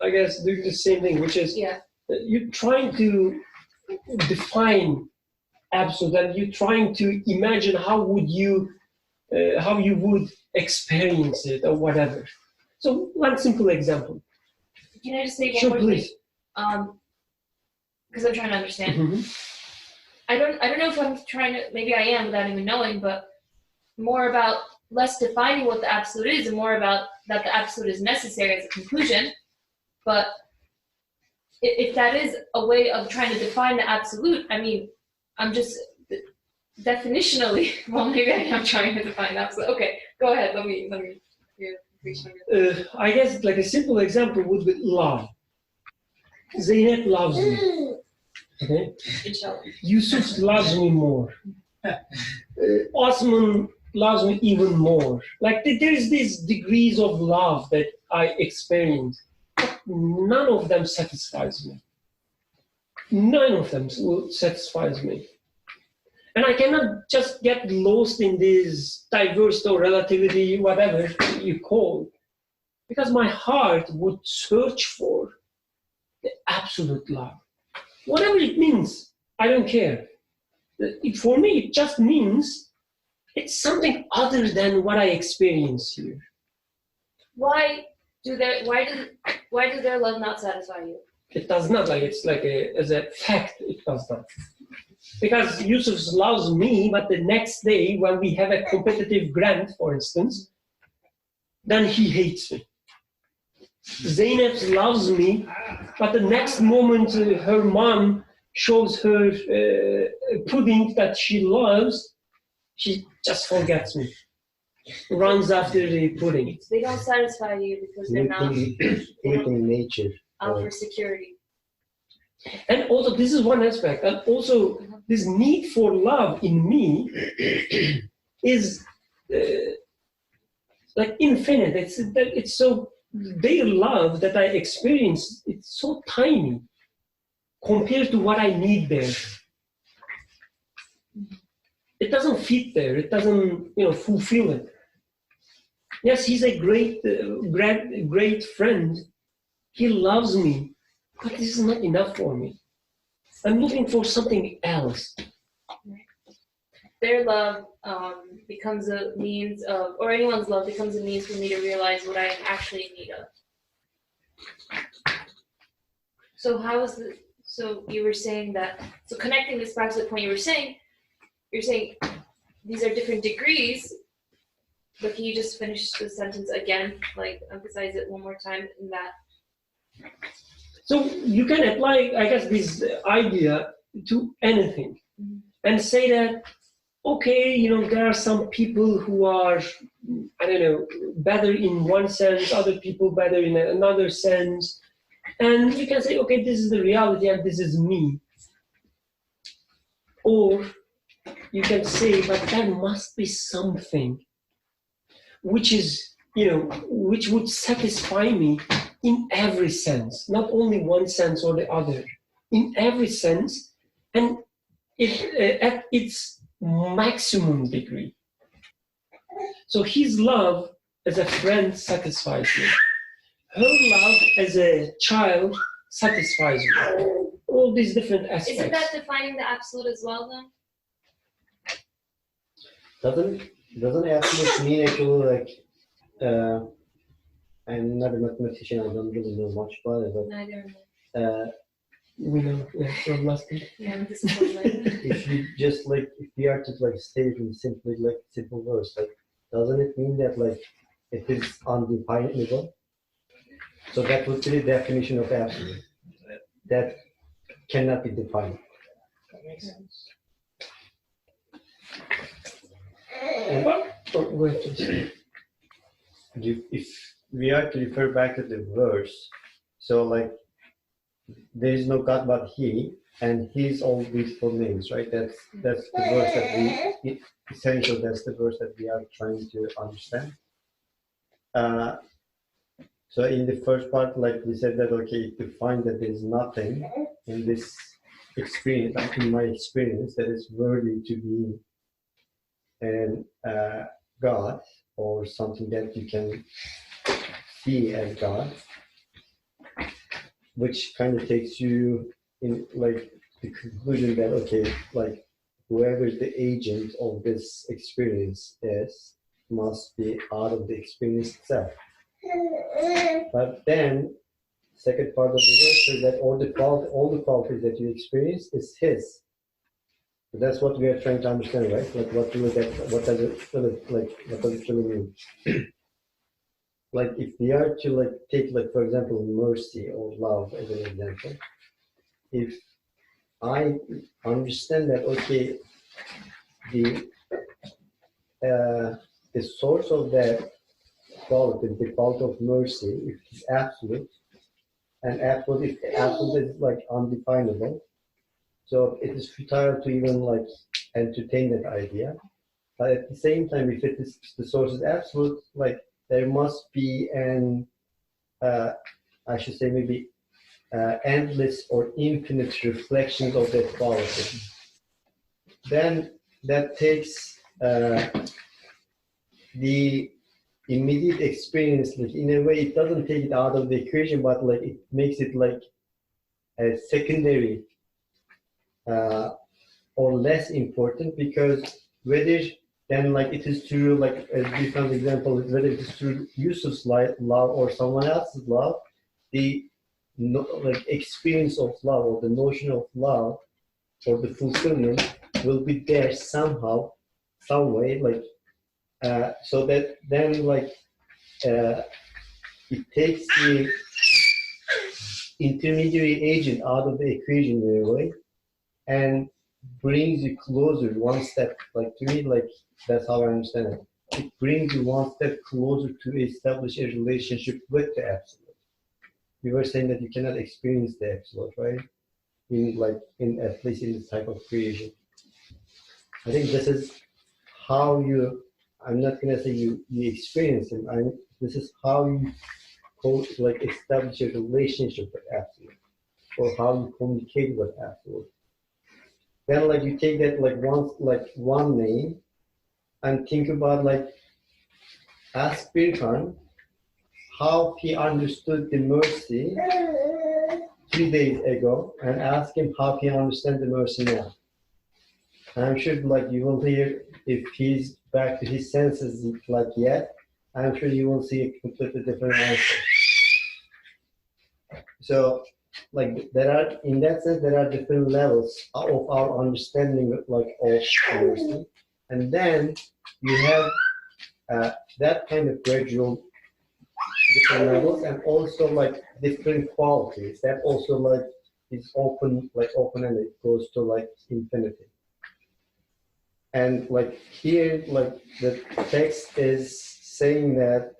I guess, do the same thing, which is you're trying to define absolute, and you're trying to imagine how you would experience it or whatever. So one simple example. Can I just say one Sure, more please. thing? Because I'm trying to understand. Mm-hmm. I don't know if I'm trying to, maybe I am without even knowing, but more about less defining what the absolute is and more about that the absolute is necessary as a conclusion. But if that is a way of trying to define the absolute, I mean, I'm just definitionally, well, maybe I am trying to define the absolute. Okay, go ahead, let me hear. I guess like a simple example would be love. Zainab loves me. Okay? Inshallah. Yusuf loves me more. Osman loves me even more. Like there's these degrees of love that I experience. But none of them satisfies me. None of them satisfies me. And I cannot just get lost in this diversity or relativity, whatever you call, because my heart would search for the absolute love. Whatever it means, I don't care. For me, it just means it's something other than what I experience here. Why does their love not satisfy you? It does not, like it's like as a fact, it does not. Because Yusuf loves me, but the next day when we have a competitive grant, for instance, then he hates me. Zainab loves me, but the next moment her mom shows her pudding that she loves, she just forgets me, runs after the pudding. They don't satisfy you because they're not nature. out for security. And also, this is one aspect, and also this need for love in me is like infinite. It's so, their love that I experience, it's so tiny compared to what I need there. It doesn't fit there. It doesn't, fulfill it. Yes, he's a great friend. He loves me, but this is not enough for me. I'm looking for something else. Their love becomes a means of, or anyone's love becomes a means for me to realize what I actually in need of. So so you were saying that, so connecting this back to the point you're saying these are different degrees, but can you just finish the sentence again, like emphasize it one more time in that? So you can apply, I guess, this idea to anything and say that, okay, there are some people who are, better in one sense, other people better in another sense. And you can say, okay, this is the reality and this is me. Or you can say, but there must be something which is, which would satisfy me in every sense, not only one sense or the other, in every sense, and at its maximum degree. So his love as a friend satisfies me. Her love as a child satisfies me. All these different aspects. Isn't that defining the absolute as well, then? Doesn't absolute mean actually I'm not a mathematician, I don't really know much about it, but Neither am I. We know, from last week. Yeah, this is what if you just if we are to state it in simple words, doesn't it mean that it is undefinable? So that would be the definition of absolute. That cannot be defined. That makes sense. If we are to refer back to the verse, so there is no God but He, and His all beautiful names, right? That's the verse that we essential. That's the verse that we are trying to understand. So in the first part, we said that okay, to find that there is nothing in this experience, in my experience, that is worthy to be an God or something that you can see as God, which kind of takes you in the conclusion that okay, whoever the agent of this experience is must be out of the experience itself. But then second part of the verse is that all the qualities that you experience is His. So that's what we are trying to understand, right? What does it really mean? If we are to take for example mercy or love as an example, if I understand that okay, the source of that quality, the quality of mercy, if it's absolute, and absolute, if absolute is undefinable, so it is futile to even entertain that idea. But at the same time, if it is the source is absolute, there must be an I should say maybe endless or infinite reflections of that quality. Then that takes the immediate experience, in a way, it doesn't take it out of the equation, but it makes it a secondary or less important, because whether then it is through a different example, whether it is through Yusuf's love or someone else's love, the experience of love or the notion of love or the fulfillment will be there somehow, some way, so that then it takes the intermediary agent out of the equation in a way and brings you closer one step. To me, that's how I understand it. It brings you one step closer to establish a relationship with the absolute. We were saying that you cannot experience the absolute, right? In at least in this type of creation. I think this is how you. I'm not gonna say you experience it. This is how you establish a relationship with absolute. or how you communicate with afterwards. Then like you take that like one name and think about like ask Birkan how he understood the mercy 3 days ago and ask him how he understands the mercy now. And I'm sure like you will hear if he's back to his senses like yet, I'm sure you will see a completely different answer. So like there are, in that sense, there are different levels of our understanding like of mercy. And then you have that kind of gradual different levels and also like different qualities that also like is open and it goes to like infinity. And like here, like the text is saying that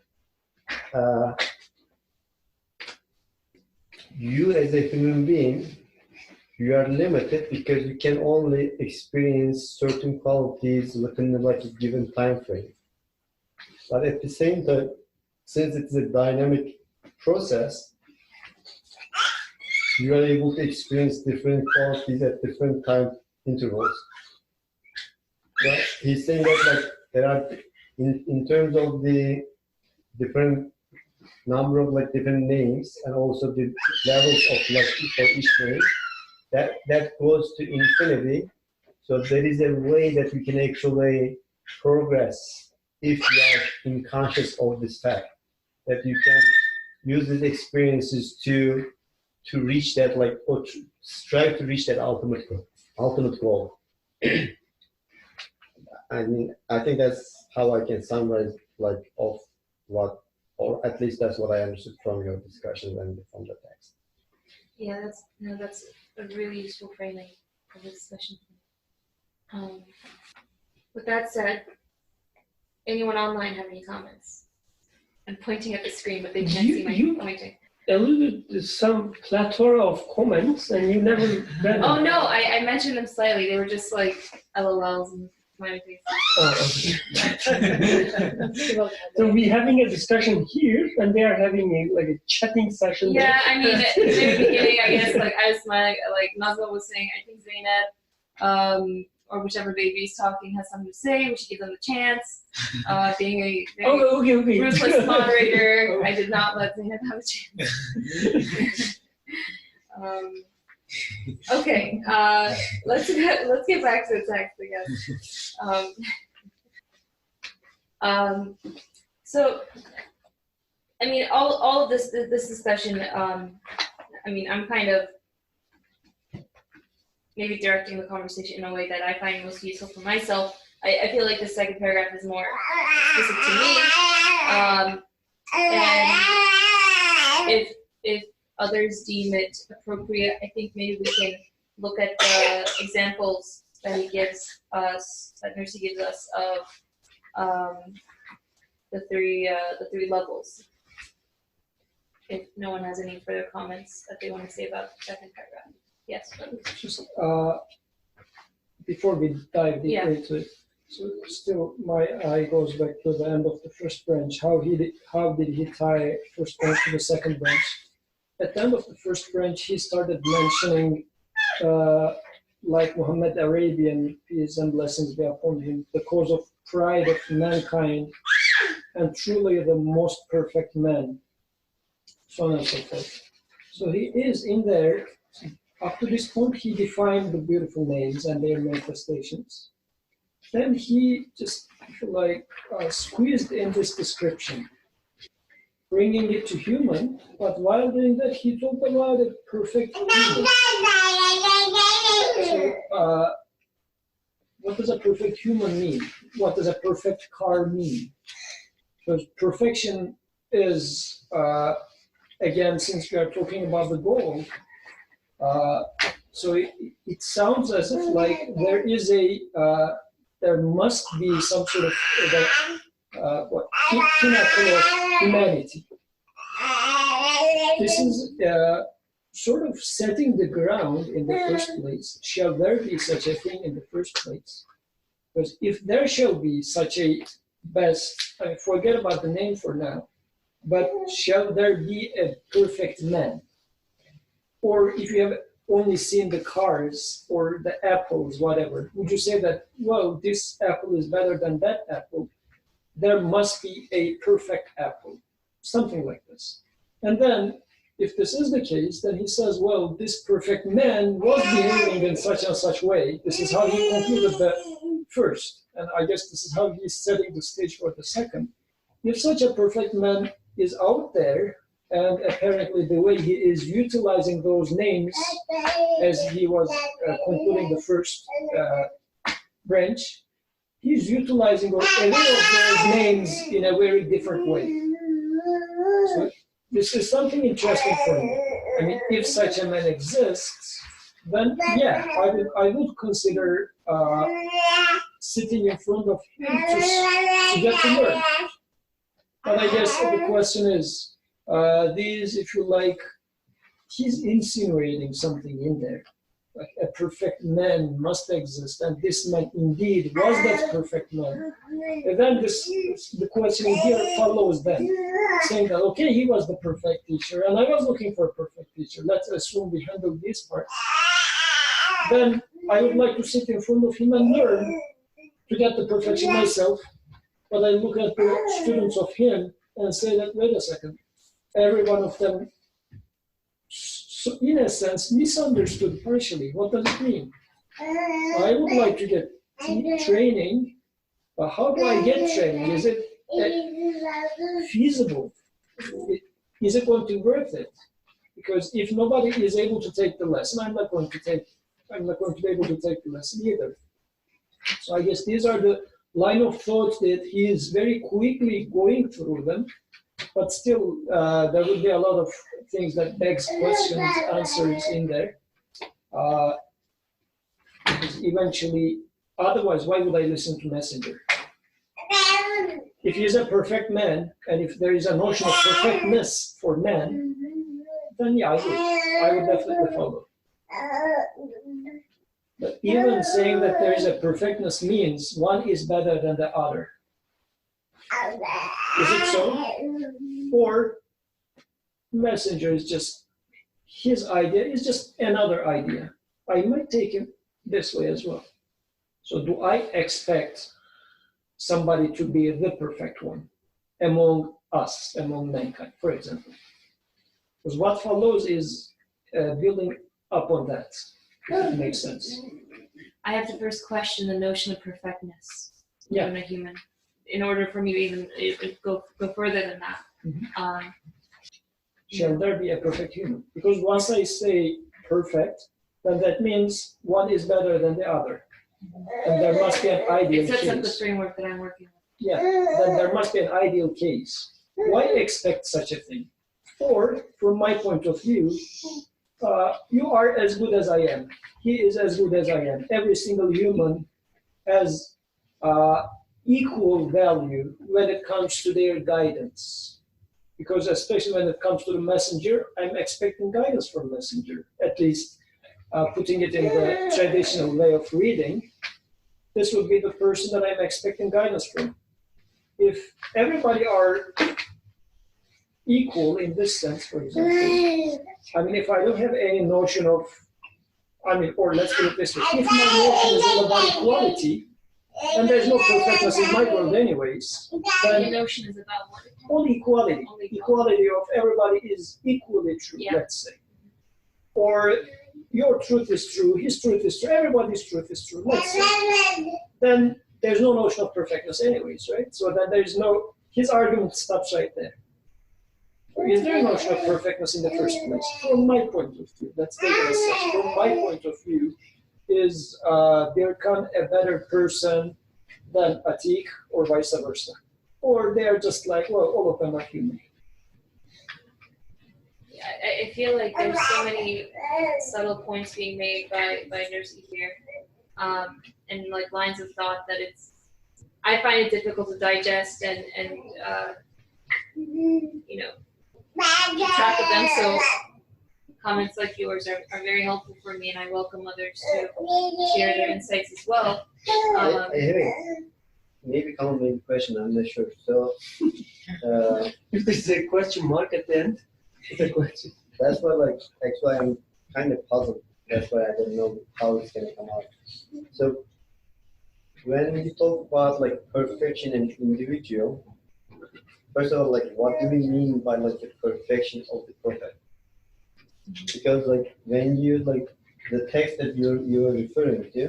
you as a human being, you are limited because you can only experience certain qualities within like a given time frame. But at the same time, since it's a dynamic process, you are able to experience different qualities at different time intervals. But he's saying that like there are, in terms of the different number of like different names and also the levels of like for each name, that goes to infinity. So there is a way that you can actually progress if you are unconscious of this fact, that you can use these experiences to reach that like, or strive to reach that ultimate goal. I mean, I think that's how I can summarize like of what, or at least that's what I understood from your discussion and from the text. Yeah, that's a really useful framing of the discussion. With that said, anyone online have any comments? I'm pointing at the screen, but they can't see my pointing. Alluded some plethora of comments, and you never read them. Oh no, I mentioned them slightly. They were just like LOLs and smiley faces. Oh, okay. So we're having a discussion here, and they are having a chatting session. Yeah, I mean, at the very beginning, I guess, like, I was smiling, like, Nazla was saying, I think Zainab, or whichever baby is talking has something to say, we should give them a chance. Being a very ruthless moderator, I did not let Zainab have a chance. Okay, let's get back to the text, I guess. So, I mean, all of this discussion, I mean, I'm kind of maybe directing the conversation in a way that I find most useful for myself. I feel like the second paragraph is more specific to me. And if others deem it appropriate, I think maybe we can look at the examples that he gives us, that Nursi gives us of the three levels. If no one has any further comments that they want to say about the second paragraph. Yes. Just before we dive deeper into it, so still my eye goes back to the end of the first branch. How did he tie first branch to the second branch? At the end of the first branch, he started mentioning, like Muhammad Arabian, peace and blessings be upon him, the cause of pride of mankind, and truly the most perfect man, so on and so forth. So he is in there. Up to this point, he defined the beautiful names and their manifestations. Then he just squeezed in this description, bringing it to human, but while doing that, he talked about a perfect human. So, what does a perfect human mean? What does a perfect car mean? Because perfection is, again, since we are talking about the goal, so it sounds as if like there is there must be some sort of pinnacle of humanity. This is sort of setting the ground in the first place. Shall there be such a thing in the first place? Because if there shall be such a best, forget about the name for now, but shall there be a perfect man? Or if you have only seen the cars or the apples, whatever, would you say that, well, this apple is better than that apple? There must be a perfect apple, something like this. And then, if this is the case, then he says, well, this perfect man was behaving in such and such way. This is how he concluded the first. And I guess this is how he's setting the stage for the second. If such a perfect man is out there, and apparently the way he is utilizing those names as he was concluding the first branch, he's utilizing every of those names in a very different way. So this is something interesting for me. I mean, if such a man exists, then yeah, I would consider sitting in front of him to get to learn. But I guess the question is, these, if you like, he's insinuating something in there. Like a perfect man must exist, and this man indeed was that perfect man. And then the question here follows then, saying that, okay, he was the perfect teacher, and I was looking for a perfect teacher. Let's assume we handle this part. Then I would like to sit in front of him and learn to get the perfection myself. But I look at the students of him and say that, wait a second, every one of them, so in a sense, misunderstood partially. What does it mean? I would like to get training, but how do I get training? Is it feasible? Is it going to be worth it? Because if nobody is able to take the lesson, I'm not going to be able to take the lesson either. So I guess these are the line of thought that he is very quickly going through them. But still, there will be a lot of things that begs questions, answers in there. Because eventually, otherwise, why would I listen to Messenger? If he is a perfect man, and if there is a notion of perfectness for man, then yeah, I would definitely follow. But even saying that there is a perfectness means one is better than the other. Is it so? Or Messenger is just, his idea is just another idea. I might take him this way as well. So do I expect somebody to be the perfect one among us, among mankind, for example? Because what follows is building up on that, if it makes sense. I have to first question the notion of perfectness Yeah. in a human, in order for me to even go further than that. Mm-hmm. Shall there be a perfect human? Because once I say perfect, then that means one is better than the other. And there must be an ideal It sets case. up the framework that I'm working with. Yeah, then there must be an ideal case. Why expect such a thing? Or, from my point of view, you are as good as I am. He is as good as I am. Every single human has equal value when it comes to their guidance. Because especially when it comes to the messenger, I'm expecting guidance from messenger, at least putting it in the traditional way of reading. This would be the person that I'm expecting guidance from. If everybody are equal in this sense, for example, I mean, if I don't have any notion of, or let's put it this way, if my notion is all about equality, and there's no perfectness in my world anyways, then The notion is about what? only equality. Equality of everybody is equally true, let's say. Or your truth is true, his truth is true, everybody's truth is true, let's say. Then there's no notion of perfectness anyways, right? So then there's no, his argument stops right there. Is there a notion of perfectness in the first place? From my point of view, let's take it as such. From my point of view, is there come a better person than Atik, or vice versa? Or they're just like, well, all of them are human. I feel like there's so many subtle points being made by Nursi here, and like lines of thought that I find it difficult to digest and keep track of them. So comments like yours are very helpful for me, and I welcome others to share their insights as well. Maybe come with a question, I'm not sure. So, if there's a question mark at the end, it's a question. That's what, actually I'm kind of puzzled. That's why I don't know how it's gonna come out. So when we talk about like perfection and individual, first of all, like what do we mean by like the perfection of the prophet? Because like when you like the text that you're referring to,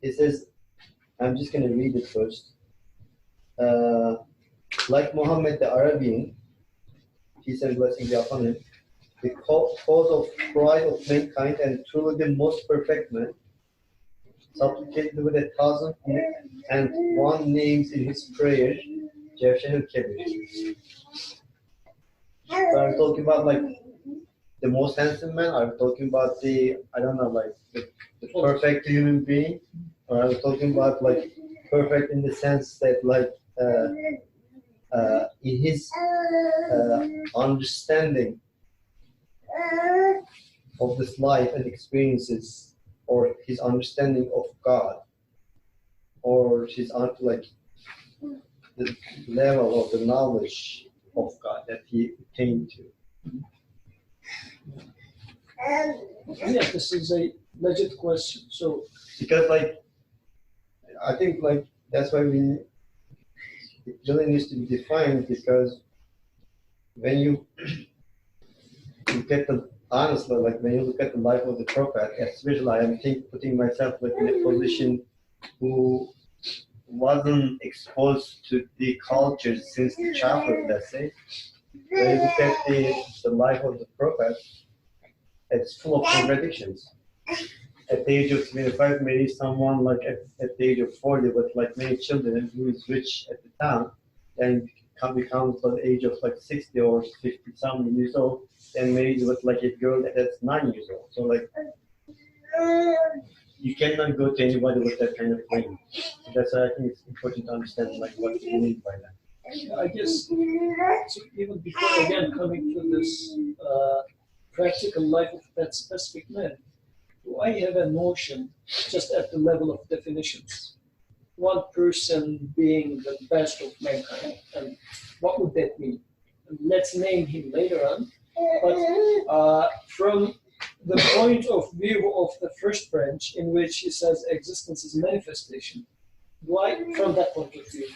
it says, I'm just gonna read it first. Like Muhammad the Arabian, peace and blessings be upon him, the cause of pride of mankind and truly the most perfect man, supplicated with 1,001 names in his prayer, Jefshah al-Kebir. So are we talking about like the most handsome man? Are we talking about the, I don't know, like the perfect human being? Or are we talking about like perfect in the sense that like in his understanding of this life and experiences, or his understanding of God, or his like the level of the knowledge of God that he came to? Yeah, this is a legit question. So Because like I think like that's why it really needs to be defined, because when you look at the honestly, like when you look at the life of the prophet, especially I am putting myself like in a position who wasn't exposed to the culture since the childhood, let's say. When you look at the life of the prophet, it's full of contradictions. At the age of 25, maybe someone like at the age of 40 with like many children who is rich at the time, and becomes at the age of like 60 or 50 some years old, and married with like a girl that's 9 years old. So like you cannot go to anybody with that kind of claim. So that's why I think it's important to understand like what you mean by that. I guess so even before again coming to this practical life of that specific man, do I have a notion just at the level of definitions? One person being the best of mankind, and what would that mean? And let's name him later on, but from the point of view of the first branch, in which he says existence is manifestation, from that point of view,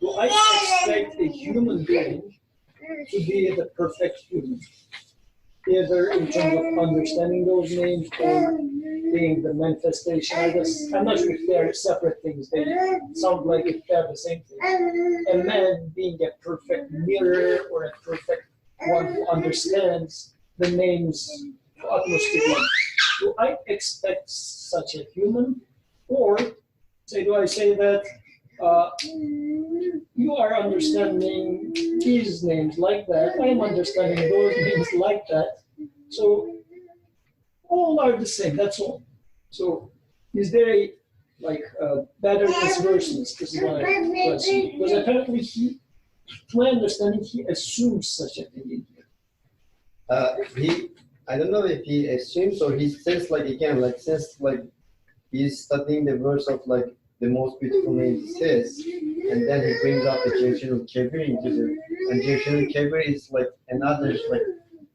do I expect a human being to be the perfect human, either in terms of understanding those names or being the manifestation? I guess I'm not sure if they're separate things. They sound like if they're the same thing. A man being a perfect mirror or a perfect one who understands the names to utmost degree. Do I expect such a human, or do I say that you are understanding these names like that, I am understanding those names like that, so all are the same, that's all. So is there a betterness versus, this is what I question, because apparently to my understanding, he assumes such a thing in here. I don't know if he assumes or he says like again, like since like he's studying the verse of like the most beautiful name he says, and then he brings up the Jefshah al-Kebir into the, and Jefshah al-Kebir is like another like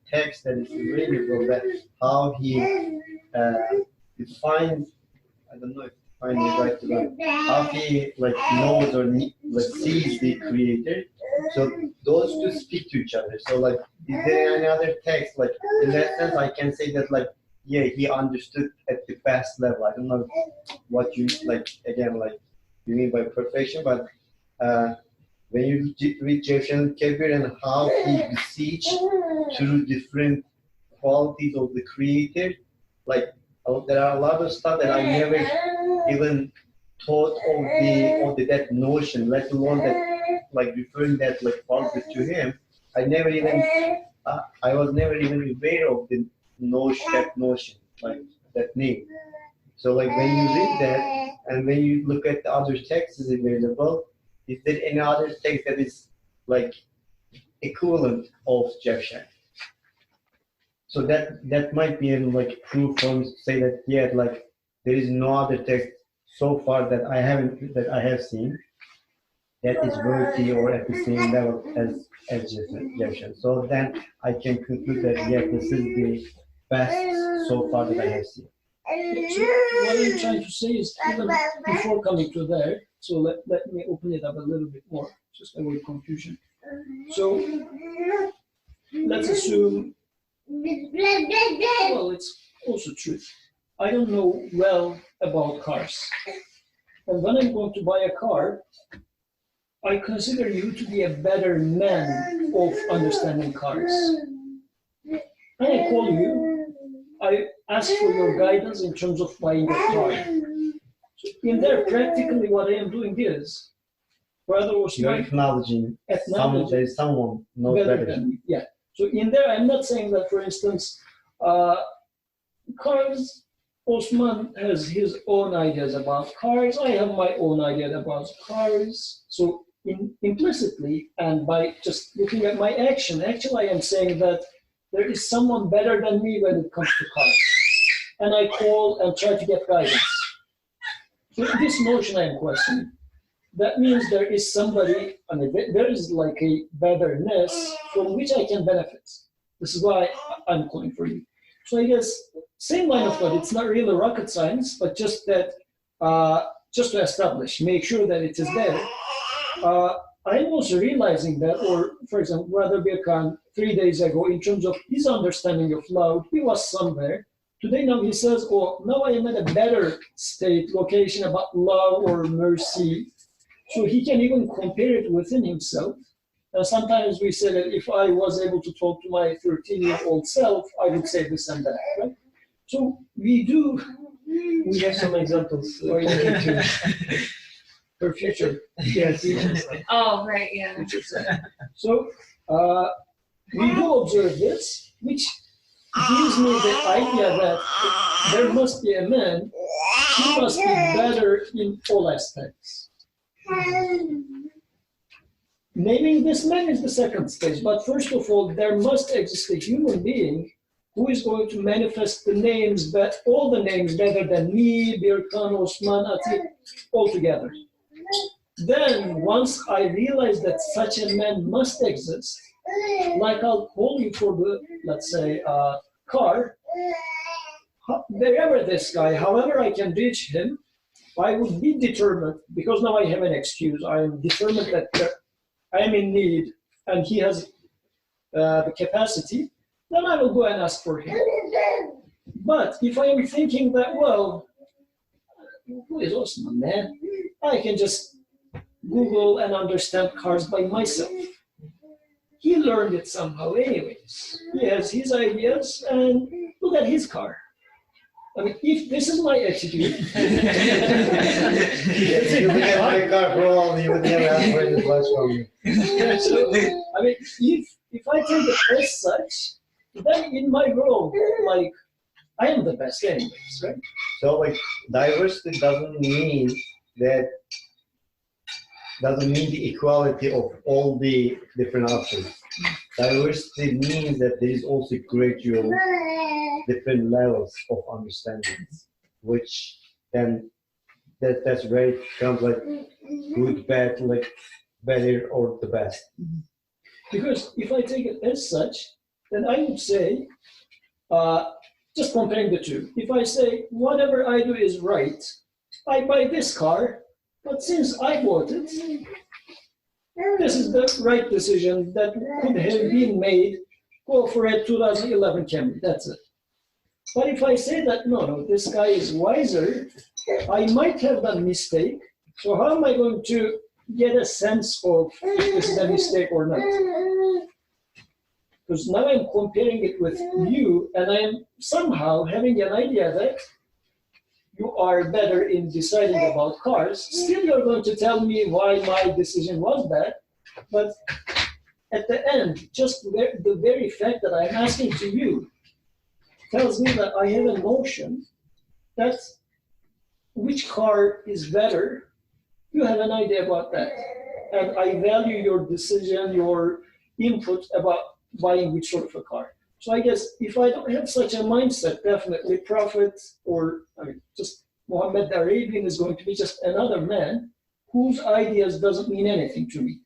text that is available, that how he defines, I don't know if define is right to like, how he like knows or like sees the creator. So those two speak to each other. So like, is there any other text like in that sense I can say that like, yeah, he understood at the best level. I don't know what you like again like you mean by perfection, but when you read Jefshah al-Kebir and how he beseeched through different qualities of the creator, like there are a lot of stuff that I never even thought of that notion, let alone that like referring that like quality to him. I was never even aware of the notion, like that name. So like when you read that and when you look at the other texts available, is there any other text that is like equivalent of Jefshah? So that might be like proof for say that yeah, like there is no other text so far that I have seen that is worthy or at the same level as Jefshah. So then I can conclude that yeah, this is the best so far that I have seen. So what I'm trying to say is, even before coming to there, so let me open it up a little bit more, just avoid confusion. So let's assume, well, it's also true. I don't know well about cars. And when I'm going to buy a car, I consider you to be a better man of understanding cars. And I call you, I ask for your guidance in terms of buying a car. So in there, practically what I am doing is, Brother You're Osman, acknowledging there is someone knows better than me. Yeah. So in there, I'm not saying that, for instance, cars, Osman has his own ideas about cars. I have my own idea about cars. So implicitly, and by just looking at my action, actually, I am saying that there is someone better than me when it comes to cars. And I call and try to get guidance. So this notion I am questioning. That means there is somebody, I mean, there is like a betterness from which I can benefit. This is why I'm calling for you. So I guess same line of thought. It's not really rocket science, but just that, just to establish, make sure that it is there. I'm also realizing that, or for example, Brother Birkan 3 days ago, in terms of his understanding of love, he was somewhere. Today now he says, oh, now I am at a better state, location about love or mercy. So he can even compare it within himself. And sometimes we say that if I was able to talk to my 13-year-old self, I would say this and that, right? So we have some examples for future. Yes. Oh, right, yeah. So we do observe this, which gives me the idea that there must be a man who must be better in all aspects. Naming this man is the second stage, but first of all, there must exist a human being who is going to manifest the names, but all the names better than me, Birkan, Osman, Atik, all together. Then, once I realize that such a man must exist, like I'll call you for the, let's say, car, wherever this guy, however I can reach him, I would be determined, because now I have an excuse, I am determined that I am in need and he has the capacity, then I will go and ask for him. But if I am thinking that, well, who is Osman, man? I can just Google and understand cars by myself. He learned it somehow anyways. He has his ideas and look at his car. I mean, if this is my attitude, You can get my car for all, you would never ask for any advice from you. so, I mean, if I take it as such, then in my world, like, I am the best anyways, right? So like diversity doesn't mean the equality of all the different options. Diversity means that there is also gradual different levels of understanding, which then that's where it comes like good, bad, like better or the best. Because if I take it as such, then I would say, just comparing the two, if I say whatever I do is right, I buy this car, but since I bought it, this is the right decision that could have been made. Go for a 2011 Camry, that's it. But if I say that, no, this guy is wiser, I might have done a mistake. So how am I going to get a sense of if this is a mistake or not? Because now I'm comparing it with you, and I am somehow having an idea that you are better in deciding about cars. Still, you're going to tell me why my decision was bad, but at the end, just the very fact that I'm asking to you tells me that I have a notion that which car is better, you have an idea about that. And I value your decision, your input about buying which sort of a car. So I guess if I don't have such a mindset, definitely Prophet or just Muhammad the Arabian is going to be just another man whose ideas doesn't mean anything to me.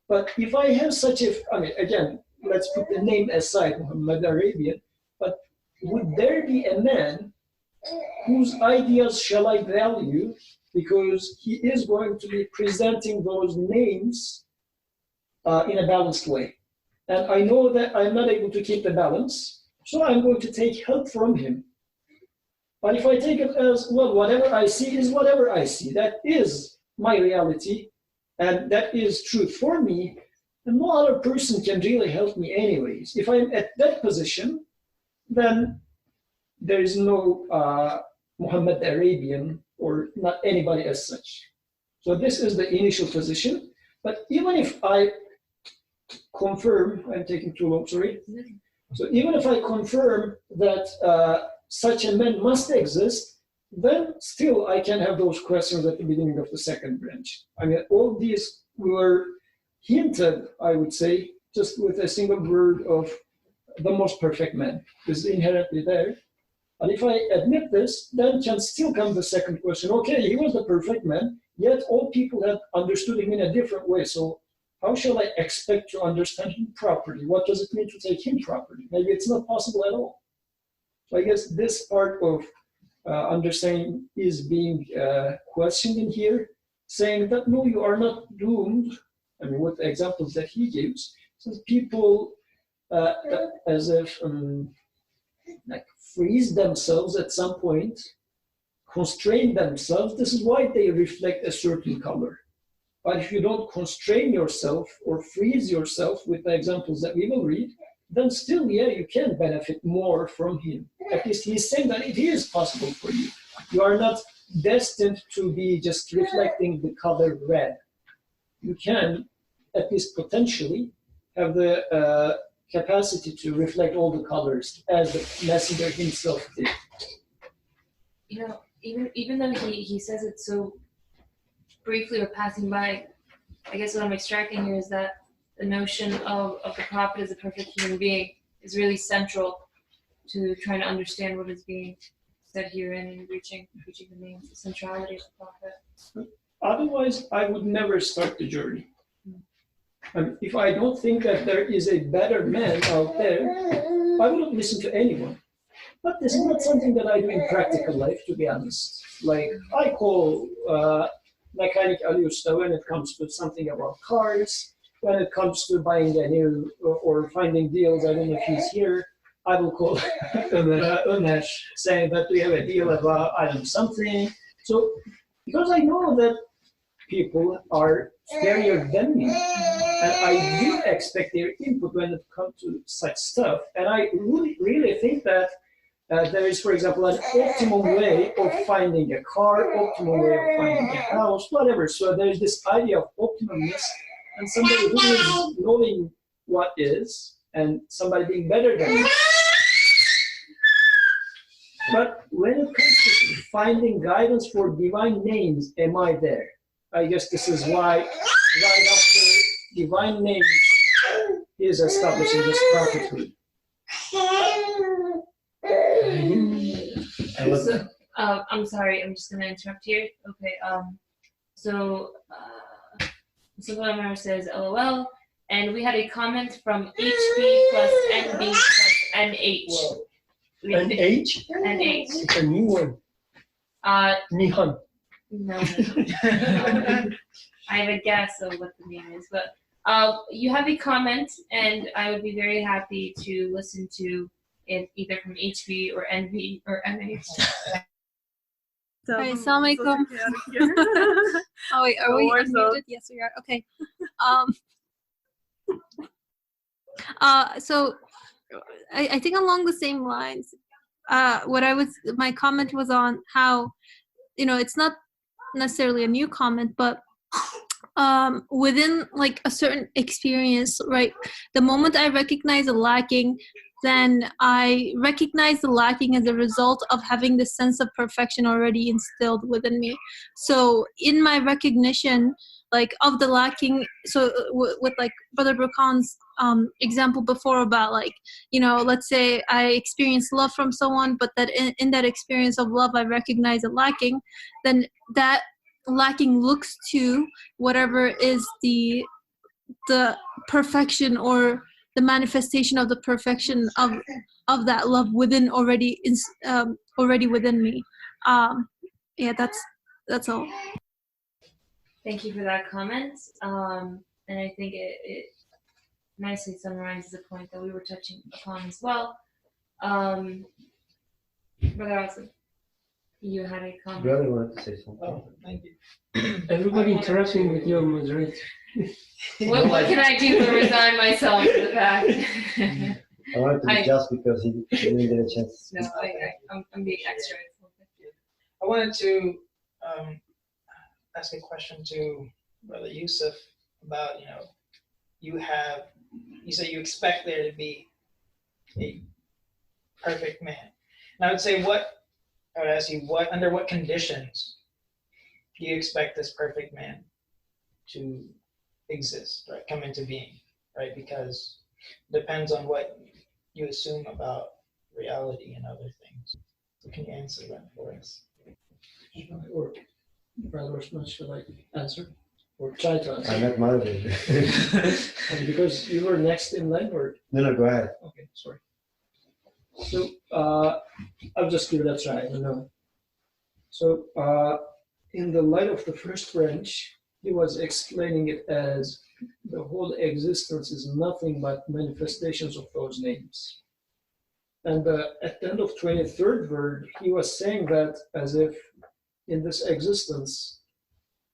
But if I have such a, again, let's put the name aside, Muhammad the Arabian, but would there be a man whose ideas shall I value, because he is going to be presenting those names in a balanced way. And I know that I'm not able to keep the balance, so I'm going to take help from him. But if I take it as, well, whatever I see is whatever I see, that is my reality, and that is truth for me, and no other person can really help me anyways. If I'm at that position, then there is no Muhammad the Arabian, or not anybody as such. So this is the initial position. But even if I confirm, I'm taking too long, sorry. So even if I confirm that such a man must exist, then still I can have those questions at the beginning of the second branch. I mean, all these were hinted, I would say, just with a single word of the most perfect man. This is inherently there. And if I admit this, then can still come the second question. Okay, he was the perfect man, yet all people had understood him in a different way. So how shall I expect to understand him properly? What does it mean to take him properly? Maybe it's not possible at all. So I guess this part of understanding is being questioned in here, saying that no, you are not doomed. I mean, with the examples that he gives, says people as if like freeze themselves at some point, constrain themselves. This is why they reflect a certain color. But if you don't constrain yourself or freeze yourself with the examples that we will read, then still, yeah, you can benefit more from him. At least he's saying that it is possible for you. You are not destined to be just reflecting the color red. You can, at least potentially, have the capacity to reflect all the colors as the messenger himself did. You know, even though he says it so briefly or passing by, I guess what I'm extracting here is that the notion of the prophet as a perfect human being is really central to trying to understand what is being said here and reaching the main centrality of the prophet. Otherwise, I would never start the journey. If I don't think that there is a better man out there, I wouldn't listen to anyone. But this is not something that I do in practical life, to be honest. Like, I call mechanic Ali Usta when it comes to something about cars, when it comes to buying a new or finding deals. I don't know if he's here. I will call Umesh saying that we have a deal about, I don't know, something. So, because I know that people are scarier than me, and I do expect their input when it comes to such stuff. And I really think that there is, for example, an optimum way of finding a car, optimum way of finding a house, whatever. So there's this idea of optimumness, and somebody who is knowing what is, and somebody being better than you. But when it comes to finding guidance for divine names, am I there? I guess this is why right after divine names he is establishing this prophethood. I'm sorry, I'm just going to interrupt here. Okay, so Sublimer says LOL, and we had a comment from HP plus NB plus NH. NH? NH. It's a new one. Nihan. No. I have a guess of what the name is, but you have a comment, and I would be very happy to listen to it either from HB or NV or MH. Hi, Assalamualaikum. Oh wait, are we unmuted? Yes, we are. Okay. So I think along the same lines, my comment was on how, it's not necessarily a new comment, but within like a certain experience, right? The moment I recognize a lacking, then I recognize the lacking as a result of having this sense of perfection already instilled within me. So in my recognition, like of the lacking, so with like Brother Burkhan's example before about like, let's say I experience love from someone, but that in that experience of love, I recognize a lacking, then that lacking looks to whatever is the perfection or the manifestation of the perfection of that love within already within me. Yeah, that's all. Thank you for that comment. And I think it nicely summarizes the point that we were touching upon as well. Brother Austin, you had a comment. Brother wanted to say something. Oh, thank you. Everybody interacting with your moderator. What can I do to resign myself to the fact? I wanted to be just because he didn't get a chance. No, I'm being extra. I wanted to ask a question to Brother Yusuf about, you say you expect there to be a perfect man. And I would say I would ask you, under what conditions do you expect this perfect man to exist, right? Come into being, right? Because it depends on what you assume about reality and other things. So can you answer that for us? Or Brother Osman, should I answer? Or try to answer? I'm not motivated. Because you were next in line, or? No, go ahead. Okay, sorry. So I'll just give it a try. So in the light of the first branch, he was explaining it as the whole existence is nothing but manifestations of those names. And at the end of 23rd word, he was saying that as if in this existence,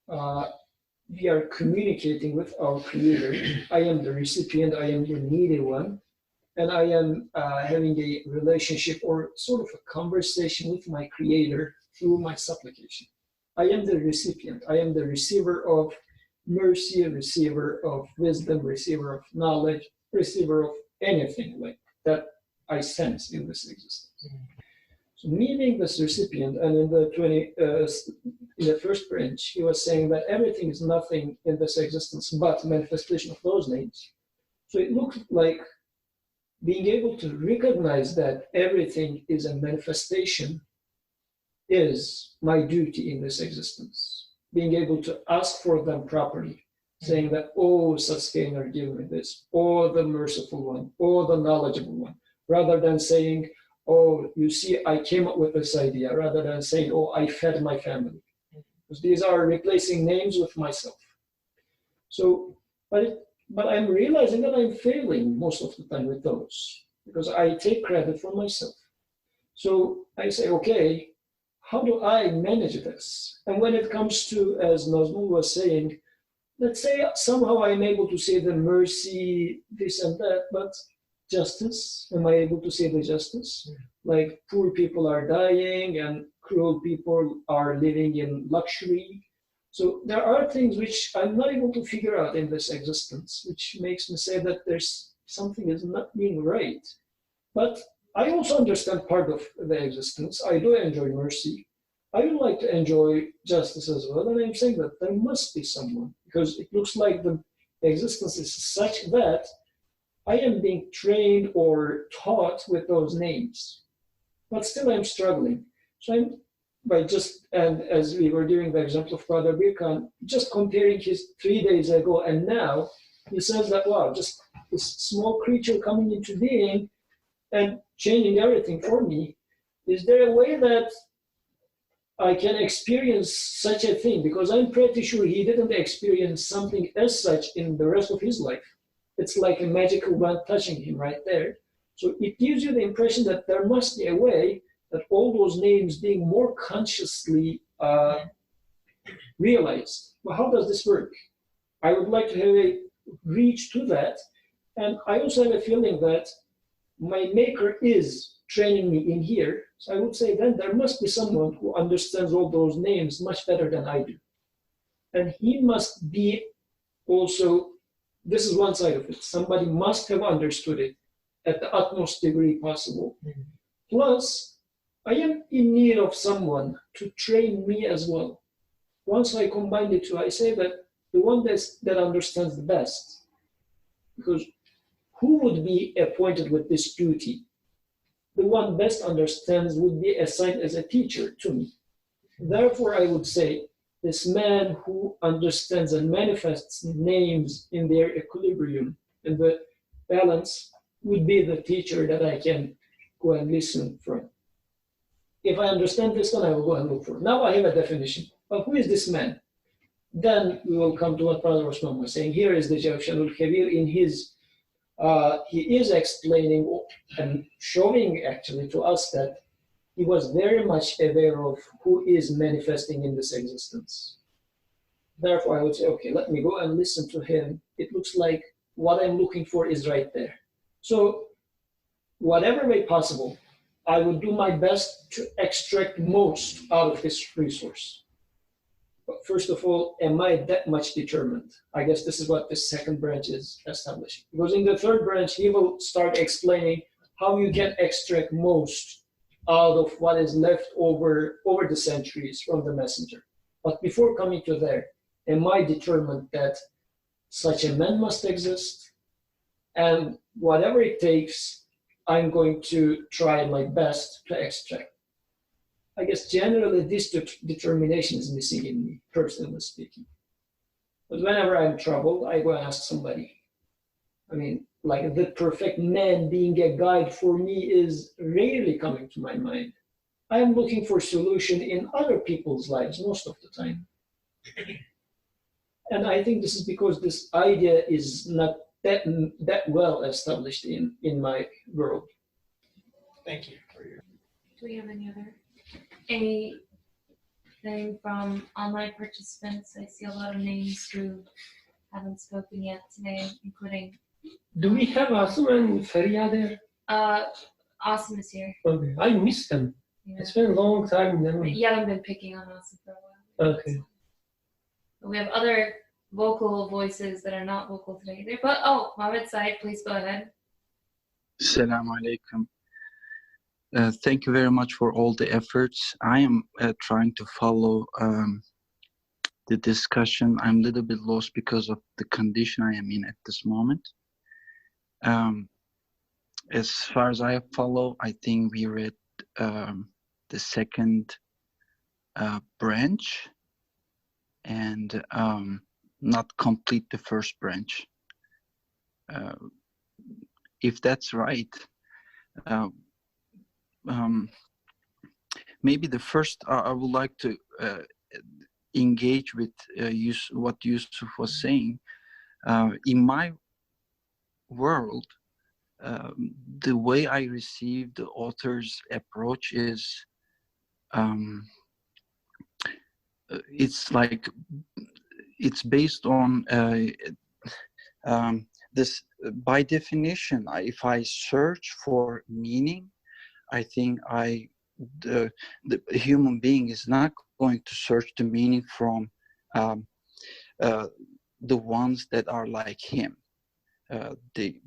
we are communicating with our Creator. I am the recipient, I am the needy one, and I am having a relationship or sort of a conversation with my Creator through my supplication. I am the recipient, I am the receiver of mercy, receiver of wisdom, receiver of knowledge, receiver of anything like that I sense in this existence. So me being this recipient, and in the first branch, he was saying that everything is nothing in this existence but manifestation of those names. So it looked like being able to recognize that everything is a manifestation is my duty in this existence. Being able to ask for them properly, saying that, oh, sustainer, give me this, oh, the merciful one, oh, the knowledgeable one, rather than saying, oh, you see, I came up with this idea, rather than saying, oh, I fed my family. Because these are replacing names with myself. So, but I'm realizing that I'm failing most of the time with those, because I take credit for myself. So I say, okay, how do I manage this? And when it comes to, as Nazmul was saying, let's say somehow I'm able to say the mercy, this and that, but justice, am I able to say the justice? Like poor people are dying and cruel people are living in luxury. So there are things which I'm not able to figure out in this existence, which makes me say that there's something is not being right. But I also understand part of the existence. I do enjoy mercy. I would like to enjoy justice as well. And I'm saying that there must be someone, because it looks like the existence is such that I am being trained or taught with those names. But still I'm struggling. So I'm and as we were doing the example of Brother Birkan, just comparing his 3 days ago and now, he says that, wow, just this small creature coming into being and changing everything for me. Is there a way that I can experience such a thing? Because I'm pretty sure he didn't experience something as such in the rest of his life. It's like a magical wand touching him right there. So it gives you the impression that there must be a way that all those names being more consciously realized. Well, how does this work? I would like to have a reach to that. And I also have a feeling that my maker is training me in here. So I would say then there must be someone who understands all those names much better than I do. And he must be also, this is one side of it, somebody must have understood it at the utmost degree possible. Plus, I am in need of someone to train me as well. Once I combine the two, I say that the one that understands the best, because who would be appointed with this duty? The one best understands would be assigned as a teacher to me. Therefore, I would say this man who understands and manifests names in their equilibrium, and the balance would be the teacher that I can go and listen from. If I understand this one, I will go and look for it. Now I have a definition. But who is this man? Then we will come to what Brother Osman was saying. Here is the Jawshanul Kabir in his, he is explaining and showing actually to us that he was very much aware of who is manifesting in this existence. Therefore, I would say, okay, let me go and listen to him. It looks like what I'm looking for is right there. So whatever way possible, I would do my best to extract most out of this resource. But first of all, am I that much determined? I guess this is what this second branch is establishing. Because in the third branch, he will start explaining how you can extract most out of what is left over the centuries from the messenger. But before coming to there, am I determined that such a man must exist? And whatever it takes, I'm going to try my best to extract. I guess generally this determination is missing in me, personally speaking. But whenever I'm troubled, I go and ask somebody. I mean, like the perfect man being a guide for me is rarely coming to my mind. I am looking for solution in other people's lives most of the time. And I think this is because this idea is not that well established in my world. Thank you for your. Do we have anything from online participants? I see a lot of names who haven't spoken yet today, including. Do we have Asim and Faria there? Asim is here. Okay, I missed them. Yeah. It's been a long time now. You haven't been picking on Asim for a while. Okay. But we have other vocal voices that are not vocal today either. But Mohammed Said, please go ahead. Assalamu alaikum. Thank you very much for all the efforts. I am trying to follow the discussion. I'm a little bit lost because of the condition I am in at this moment. As far as I follow, I think we read the second branch and not complete the first branch. If that's right, maybe the first, I would like to engage with what Yusuf was saying. In my world, the way I receive the author's approach is, it's like, it's based on this, by definition, if I search for meaning, I think the human being is not going to search the meaning from the ones that are like him.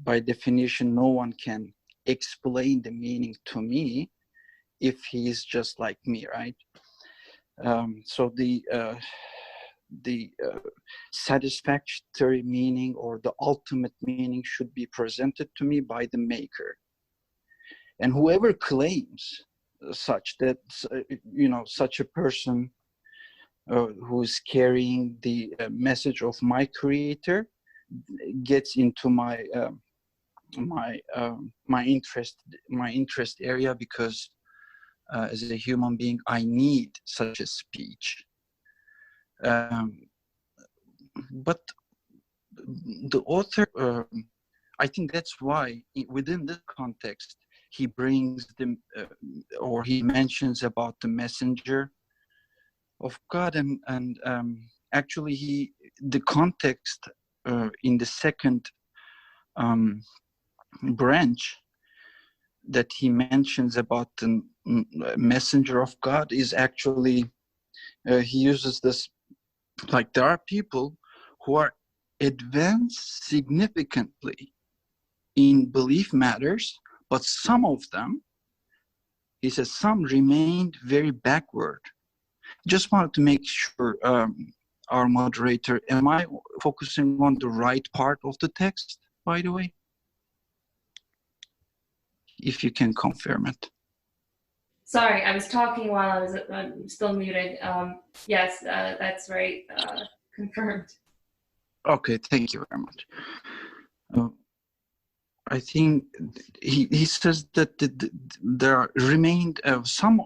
By definition, no one can explain the meaning to me if he is just like me, right? So the satisfactory meaning or the ultimate meaning should be presented to me by the maker. And whoever claims such that, such a person who is carrying the message of my creator gets into my interest area, because as a human being, I need such a speech. But the author, I think that's why within this context, he brings them, or he mentions about the messenger of God, and actually the context in the second branch that he mentions about the messenger of God is actually, he uses this, like there are people who are advanced significantly in belief matters, but some of them, he says, some remained very backward. Just wanted to make sure, our moderator, am I focusing on the right part of the text, by the way? If you can confirm it. Sorry, I was talking while I was still muted. Yes, that's right. Confirmed. Okay, thank you very much. I think he says that there remained some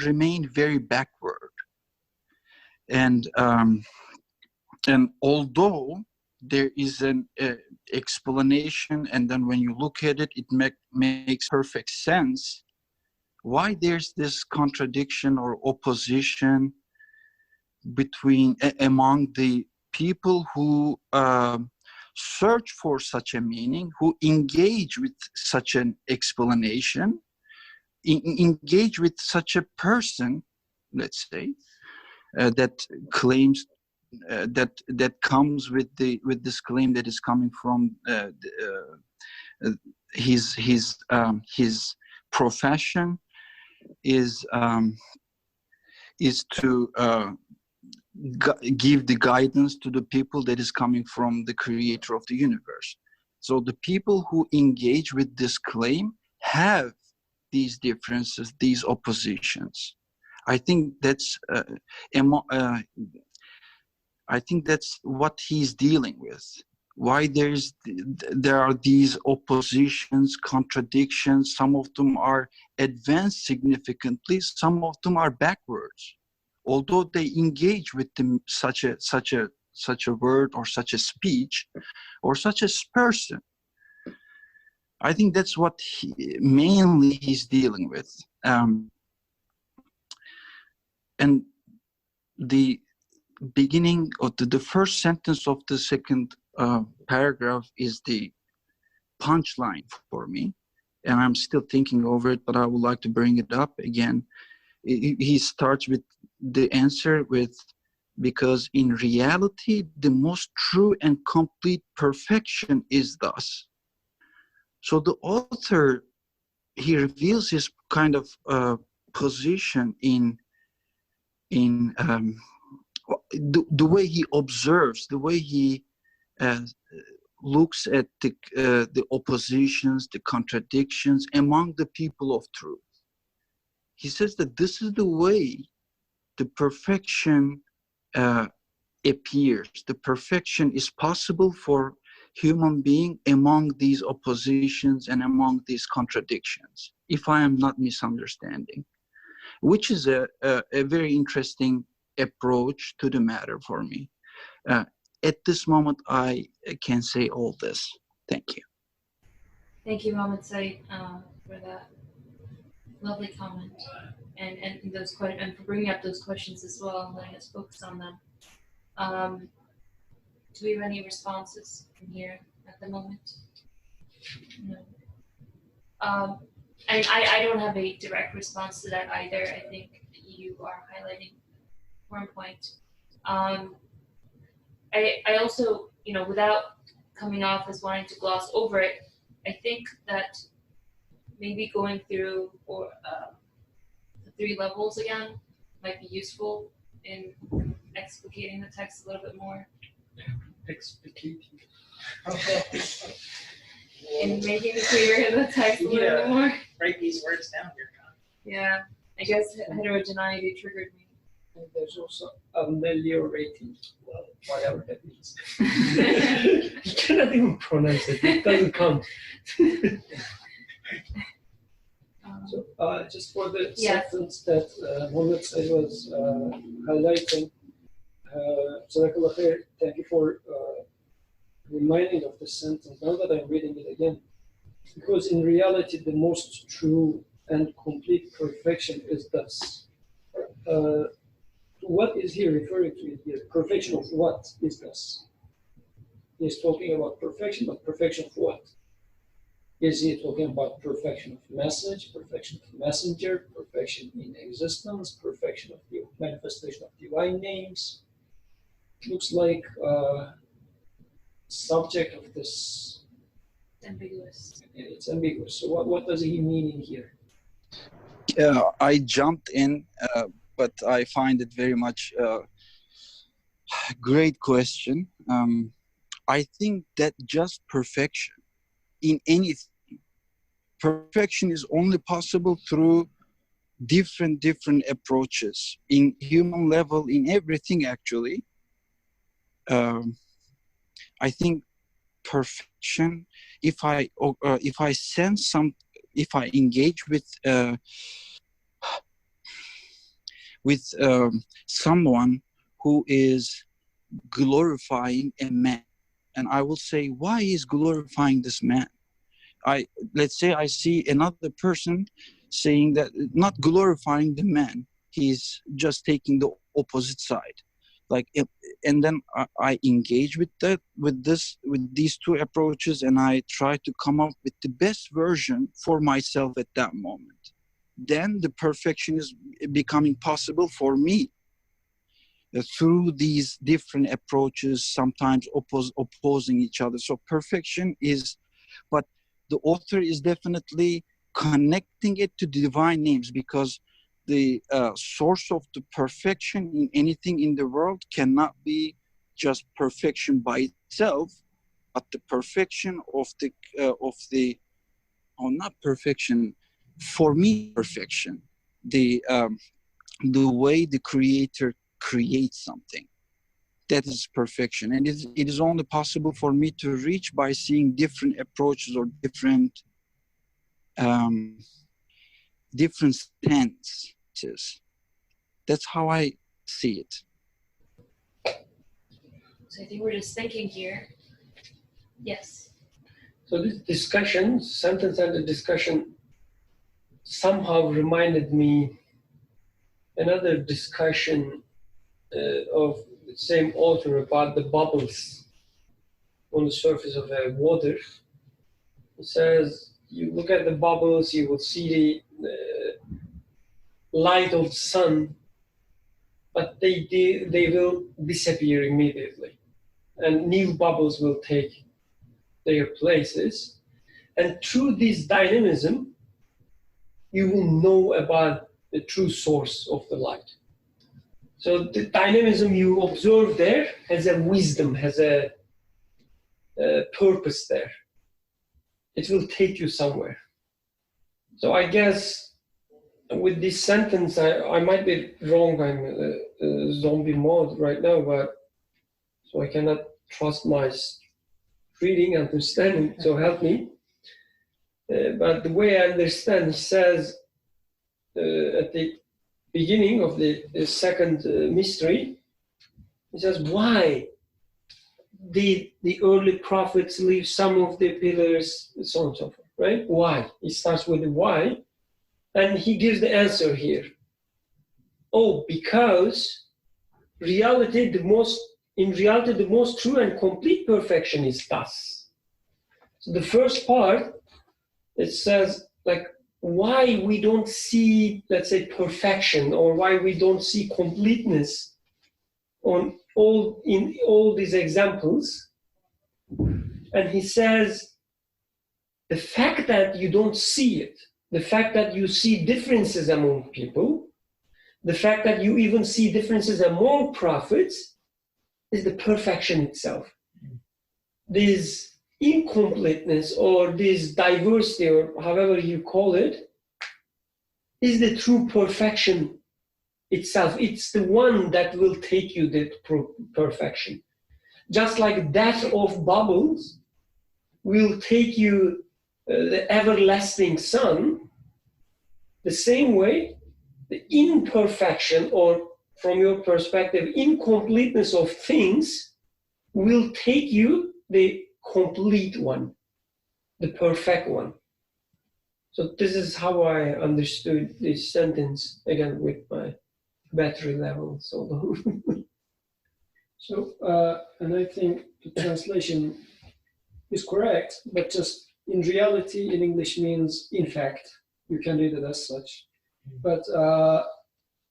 remain very backward, and although there is an explanation, and then when you look at it, it makes perfect sense. Why there's this contradiction or opposition between among the people who search for such a meaning, who engage with such an explanation, engage with such a person, let's say, that claims that comes with this claim that is coming from his profession is to give the guidance to the people that is coming from the creator of the universe. So the people who engage with this claim have these differences, these oppositions. I think that's what he's dealing with. Why there are these oppositions, contradictions. Some of them are advanced significantly, some of them are backwards. Although they engage with them, such a word or such a speech or such a person. I think that's what mainly he's dealing with. And the beginning of the first sentence of the second paragraph is the punchline for me, and I'm still thinking over it, but I would like to bring it up again. He starts with the answer with, because in reality the most true and complete perfection is thus. So the author, he reveals his kind of position in the way he observes, the way he looks at the oppositions, the contradictions among the people of truth. He says that this is the way the perfection appears. The perfection is possible for human being among these oppositions and among these contradictions, if I am not misunderstanding, which is a very interesting approach to the matter for me. At this moment, I can say all this. Thank you. Thank you, Mohammed Said, for that lovely comment, and those and for bringing up those questions as well and letting us focus on them. Do we have any responses from here at the moment? No. And I don't have a direct response to that either. I think you are highlighting one point. I also, without coming off as wanting to gloss over it, I think that maybe going through the 3 levels again might be useful in explicating the text a little bit more. Explicating. In making it clear in the text a little bit more. Write these words down here. Yeah, I guess heterogeneity triggered me. And there's also ameliorating, well, whatever that means. You cannot even pronounce it. It doesn't count. So just for the sentence that Mohammed Said was highlighting, Jazakallah khair, thank you for reminding of the sentence now that I'm reading it again. Because in reality, the most true and complete perfection is thus. What is he referring to here? Perfection of what is thus? He's talking about perfection, but perfection of what? Is he talking about perfection of message, perfection of messenger, perfection in existence, perfection of the manifestation of divine names? Looks like subject of this. Ambiguous. It's ambiguous. So what does he mean in here? I jumped in, but I find it very much great question. I think that just perfection in anything, perfection is only possible through different approaches in human level, in everything actually. I think perfection if I sense some, if I engage with someone who is glorifying a man, and I will say, why is glorifying this man? Let's say I see another person saying that, not glorifying the man, he's just taking the opposite side. Like, and then I engage with these two approaches, and I try to come up with the best version for myself at that moment. Then the perfection is becoming possible for me through these different approaches, sometimes opposing each other. So perfection is, but the author is definitely connecting it to divine names, because the source of the perfection in anything in the world cannot be just perfection by itself, but the perfection of not perfection, for me, perfection, the way the creator creates something, that is perfection. And it is only possible for me to reach by seeing different approaches or different stances. That's how I see it. So I think we're just thinking here. Yes. So this discussion, sentence and the discussion, somehow reminded me another discussion of the same author about the bubbles on the surface of water. It says, you look at the bubbles, you will see the light of the sun, but they will disappear immediately, and new bubbles will take their places. And through this dynamism, you will know about the true source of the light. So the dynamism you observe there has a wisdom, has a purpose there. It will take you somewhere. So I guess with this sentence, I might be wrong. I'm zombie mode right now, but so I cannot trust my reading and understanding, so help me. But the way I understand, he says at the beginning of the second mystery, he says, why did the early prophets leave some of the pillars, so on and so forth, right? Why? He starts with the why, and he gives the answer here. Oh, because in reality, the most true and complete perfection is thus. So the first part, it says, like, why we don't see, let's say, perfection, or why we don't see completeness in all these examples. And he says, the fact that you don't see it, the fact that you see differences among people, the fact that you even see differences among prophets, is the perfection itself. This incompleteness, or this diversity, or however you call it, is the true perfection itself. It's the one that will take you to perfection. Just like that of bubbles will take you the everlasting sun, the same way the imperfection, or from your perspective, incompleteness of things will take you the complete one, the perfect one. So this is how I understood this sentence, again with my battery level so low. So, and I think the translation is correct, but just in reality in English means in fact. You can read it as such. But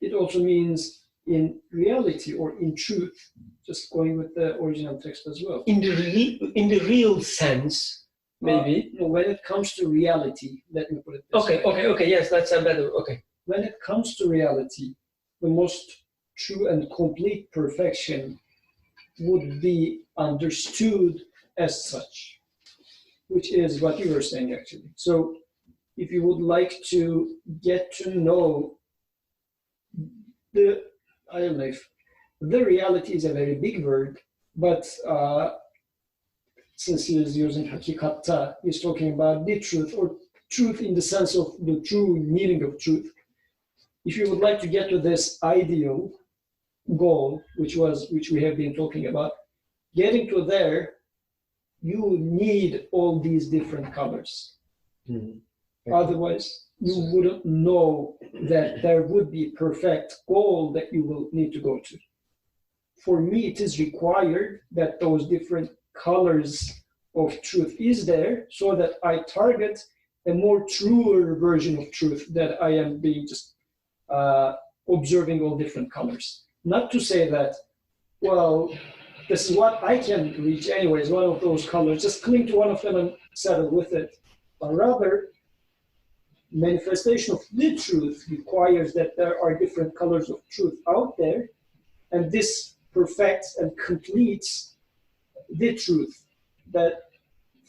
it also means in reality or in truth, just going with the original text as well. In the real sense, maybe. No, when it comes to reality, let me put it this way. Okay, yes, that's a better, okay. When it comes to reality, the most true and complete perfection would be understood as such, which is what you were saying actually. So if you would like to get to know I don't know if the reality is a very big word, but since he is using hakikatta, he's talking about the truth, or truth in the sense of the true meaning of truth. If you would like to get to this ideal goal, which we have been talking about, getting to there, you need all these different colors. Otherwise, you wouldn't know that there would be perfect goal that you will need to go to. For me, it is required that those different colors of truth is there so that I target a more truer version of truth, that I am being just observing all different colors. Not to say that, well, this is what I can reach anyways, one of those colors, just cling to one of them and settle with it. But rather, manifestation of the truth requires that there are different colors of truth out there, and this perfects and completes the truth. That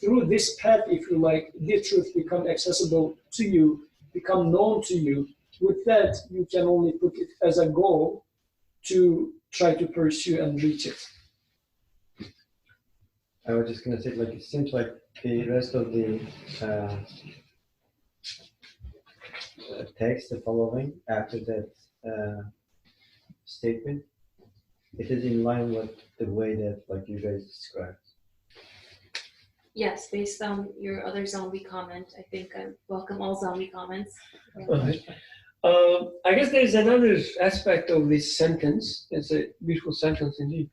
through this path, if you like, the truth become accessible to you, become known to you. With that, you can only put it as a goal to try to pursue and reach it. I was just gonna say, like, it seems like the rest of the text, the following after that statement, it is in line with the way that, like, you guys described. Yes, based on your other zombie comment, I think I welcome all zombie comments. I guess there's another aspect of this sentence. It's a beautiful sentence indeed.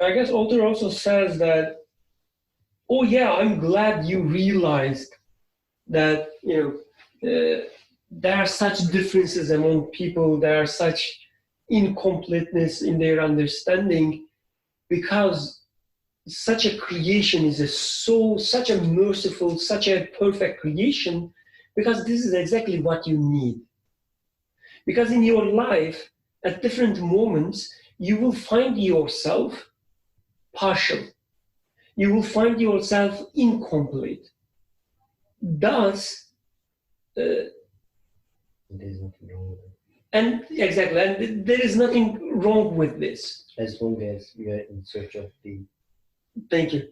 I guess author also says that, oh yeah, I'm glad you realized that, there are such differences among people, there are such incompleteness in their understanding, because such a creation is such a merciful, such a perfect creation, because this is exactly what you need. Because in your life, at different moments, you will find yourself partial. You will find yourself incomplete. Thus, There's nothing wrong with it. and exactly, and there is nothing wrong with this. As long as you are in search of the... Thank you.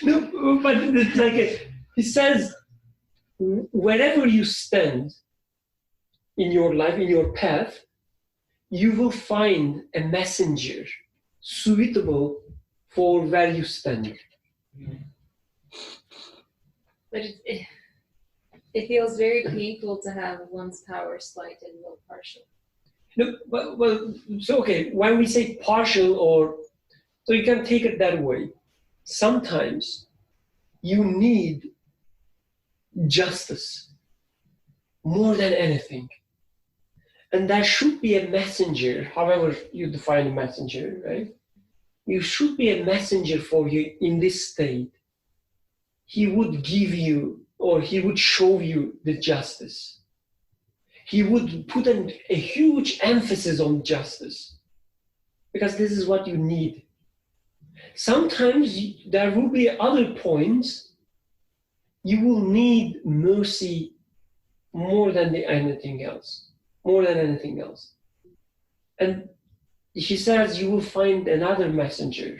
No, but it's like he says, wherever you stand in your life, in your path, you will find a messenger suitable for where you stand. But it feels very painful to have one's power slight and will partial. No, well, so okay, when we say partial, so you can take it that way. Sometimes you need justice more than anything. And there should be a messenger, however you define a messenger, right? You should be a messenger for you in this state. He would give you, or he would show you the justice. He would put a huge emphasis on justice, because this is what you need. Sometimes there will be other points you will need mercy more than anything else. And he says you will find another messenger.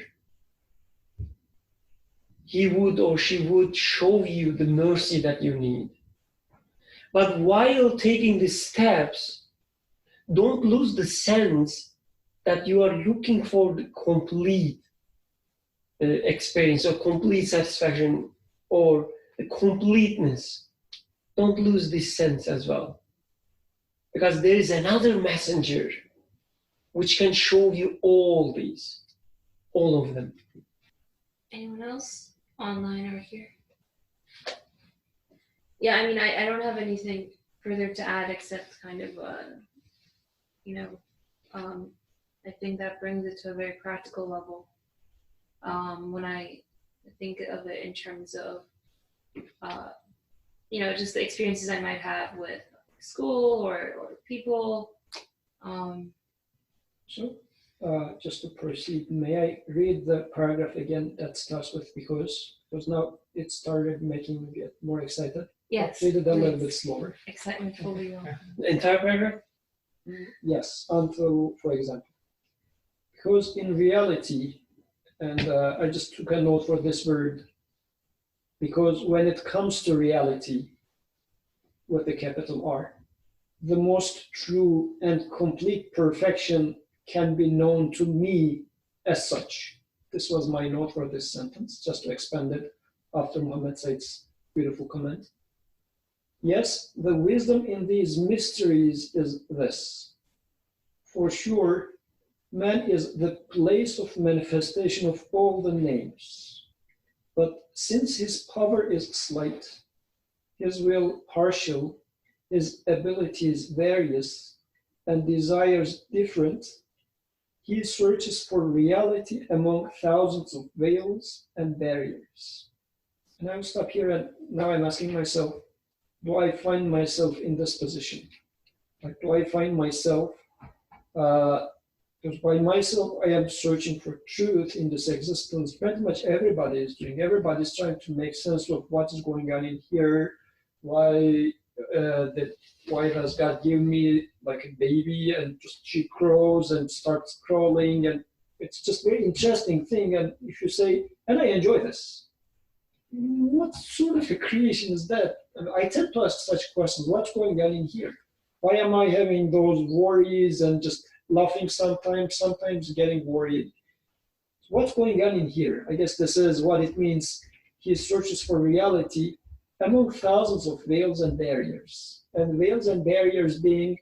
He would or she would show you the mercy that you need. But while taking these steps, don't lose the sense that you are looking for the complete experience or complete satisfaction or the completeness. Don't lose this sense as well. Because there is another messenger which can show you all these, all of them. Anyone else online or here? Yeah, I mean, I don't have anything further to add except kind of, I think that brings it to a very practical level. When I think of it in terms of, just the experiences I might have with school or people. Just to proceed, may I read the paragraph again that starts with because now it started making me get more excited. Yes. Read it a little bit slower. Excitement fully on. The entire paragraph? Yes, until, for example, Because in reality, and I just took a note for this word, because when it comes to reality, with the capital R, the most true and complete perfection can be known to me as such. This was my note for this sentence, just to expand it after Muhammad Said's beautiful comment. Yes, the wisdom in these mysteries is this. For sure, man is the place of manifestation of all the names. But since his power is slight, his will partial, his abilities various, and desires different, he searches for reality among thousands of veils and barriers. And I'll stop here, and now I'm asking myself, do I find myself in this position? Like, do I find myself, because by myself I am searching for truth in this existence. Pretty much everybody is doing. Everybody's trying to make sense of what is going on in here. Why does God give me like a baby and just she crows and starts crawling, and it's just very interesting thing. And if you say, and I enjoy this, what sort of a creation is that? And I tend to ask such questions. What's going on in here? Why am I having those worries and just laughing sometimes getting worried? What's going on in here? I guess this is what it means. He searches for reality among thousands of veils and barriers. And veils and barriers being,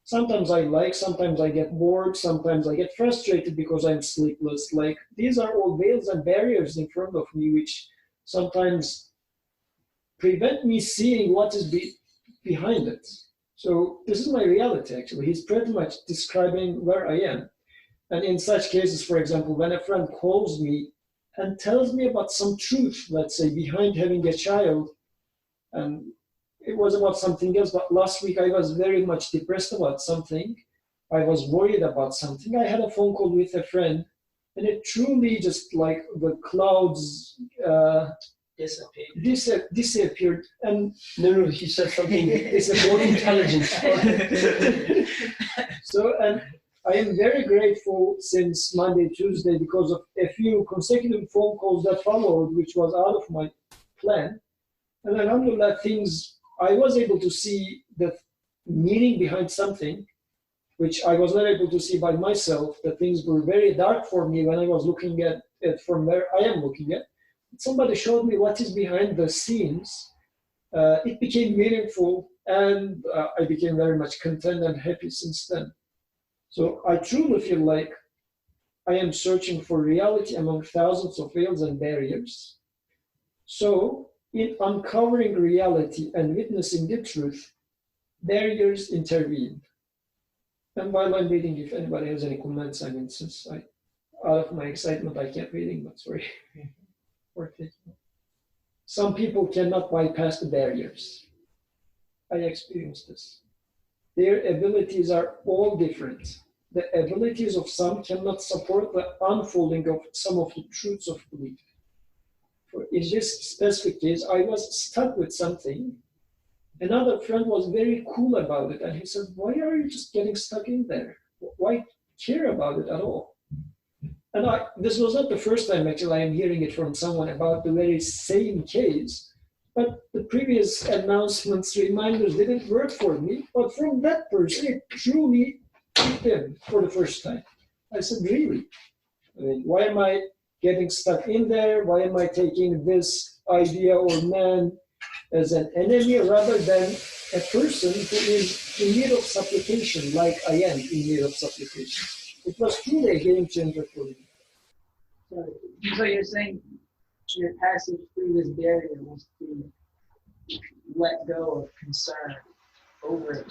sometimes I like, sometimes I get bored, sometimes I get frustrated because I'm sleepless. Like, these are all veils and barriers in front of me, which sometimes prevent me seeing what is behind it. So this is my reality, actually. He's pretty much describing where I am. And in such cases, for example, when a friend calls me and tells me about some truth, let's say, behind having a child, and it was about something else, but last week I was very much depressed about something. I was worried about something. I had a phone call with a friend, and it truly just like the clouds disappeared. And No, he said something. It's a more intelligent. So, and I am very grateful since Monday, Tuesday, because of a few consecutive phone calls that followed, which was out of my plan. And alhamdulillah, I was able to see the meaning behind something, which I was not able to see by myself. The things were very dark for me when I was looking at it from where I am looking at. Somebody showed me what is behind the scenes. It became meaningful, and I became very much content and happy since then. So I truly feel like I am searching for reality among thousands of veils and barriers. So in uncovering reality and witnessing the truth, barriers intervene. And while I'm reading, if anybody has any comments, I mean, since out of my excitement, I kept reading, but sorry. Some people cannot bypass the barriers. I experienced this. Their abilities are all different. The abilities of some cannot support the unfolding of some of the truths of belief. In this specific case, I was stuck with something. Another friend was very cool about it, and he said, why are you just getting stuck in there? Why care about it at all? And this was not the first time, actually, I am hearing it from someone about the very same case. But the previous announcements, reminders didn't work for me. But from that person, it truly hit them for the first time. I said, really? I mean, why am I getting stuck in there? Why am I taking this idea or man as an enemy rather than a person who is in need of supplication, like I am in need of supplication? It was truly a game changer for me. So you're saying your passage through this barrier was to let go of concern over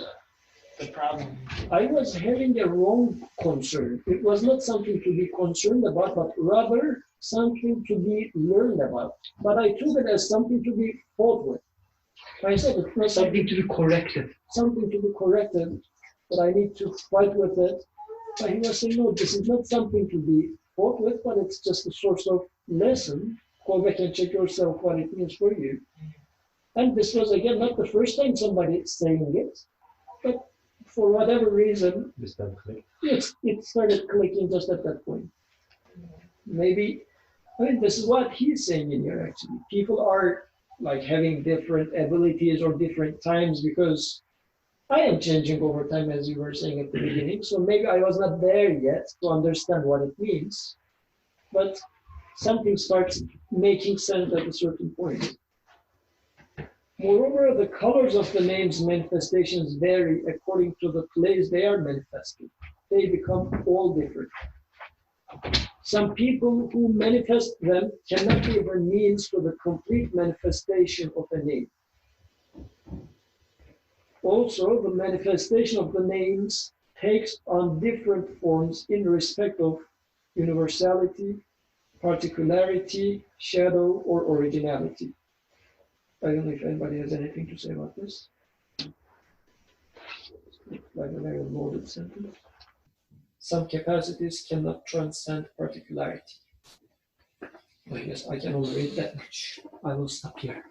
the problem. I was having a wrong concern. It was not something to be concerned about, but rather something to be learned about. But I took it as something to be fought with. I said it's not Something to be corrected. Something to be corrected, but I need to fight with it. But he was saying, no, this is not something to be fought with, but it's just a source of lesson. Go back and check yourself what it means for you. And this was, again, not the first time somebody is saying it, but for whatever reason, Just don't click. it started clicking just at that point. Maybe, I mean, this is what he's saying in here actually. People are like having different abilities or different times because I am changing over time, as you were saying at the beginning. So maybe I was not there yet to understand what it means, but something starts making sense at a certain point. Moreover, the colors of the names manifestations vary according to the place they are manifested. They become all different. Some people who manifest them cannot give a means for the complete manifestation of a name. Also, the manifestation of the names takes on different forms in respect of universality, particularity, shadow, or originality. I don't know if anybody has anything to say about this. Like a very loaded sentence. Some capacities cannot transcend particularity. I guess I can only read that much. I will stop here.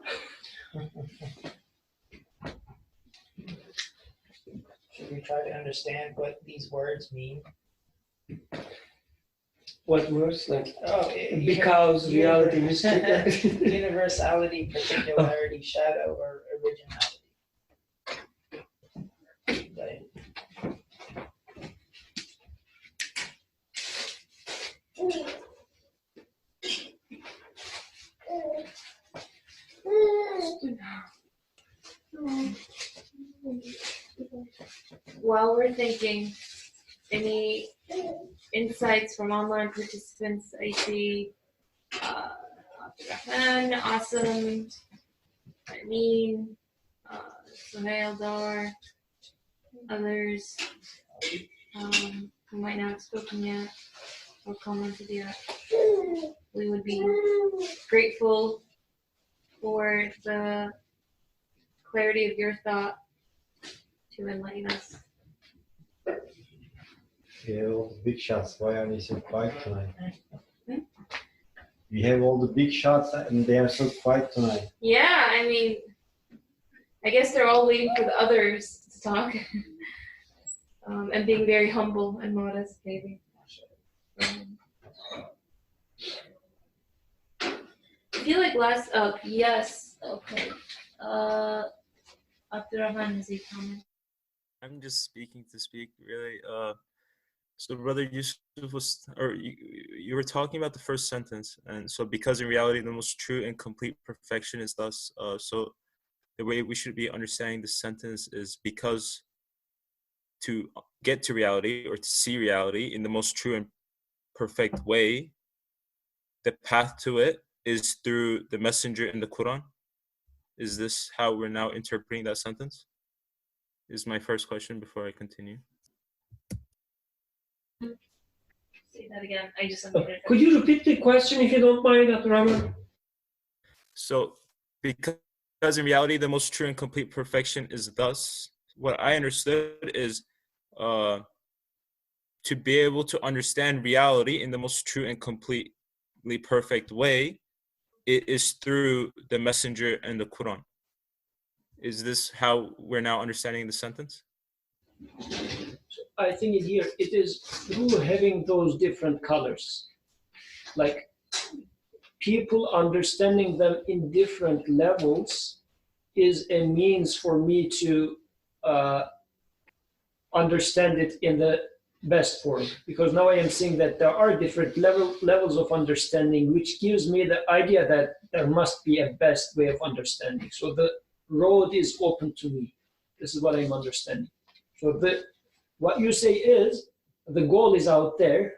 Should we try to understand what these words mean? What words? Like, Because reality, mystery. universality, particularity, shadow, or originality. Right. While we're thinking, any insights from online participants? I see Abdurrahman, Awesome, Amin, Suhail Dar, others who might not have spoken yet or commented yet. We would be grateful for the clarity of your thought to enlighten us. You have all the big shots. Why are they so quiet tonight? You have all the big shots and they are so quiet tonight. Yeah, I mean, I guess they're all waiting for the others to talk. And being very humble and modest, maybe. I feel like last up, yes. Okay. Abdurrahman has a comment. I'm just speaking to speak, really. So Brother Yusuf was, or you were talking about the first sentence, and so because in reality the most true and complete perfection is thus. So the way we should be understanding this sentence is because to get to reality or to see reality in the most true and perfect way, the path to it is through the messenger in the Quran. Is this how we're now interpreting that sentence? Is my first question before I continue. Say that again. I just unmuted. Could you repeat the question if you don't mind, Abdurrahman? So, because in reality, the most true and complete perfection is thus. What I understood is to be able to understand reality in the most true and completely perfect way, it is through the messenger and the Quran. Is this how we're now understanding the sentence? I think in here it is through having those different colors. Like people understanding them in different levels is a means for me to understand it in the best form. Because now I am seeing that there are different levels of understanding, which gives me the idea that there must be a best way of understanding. So the road is open to me. This is what I'm understanding. So what you say is the goal is out there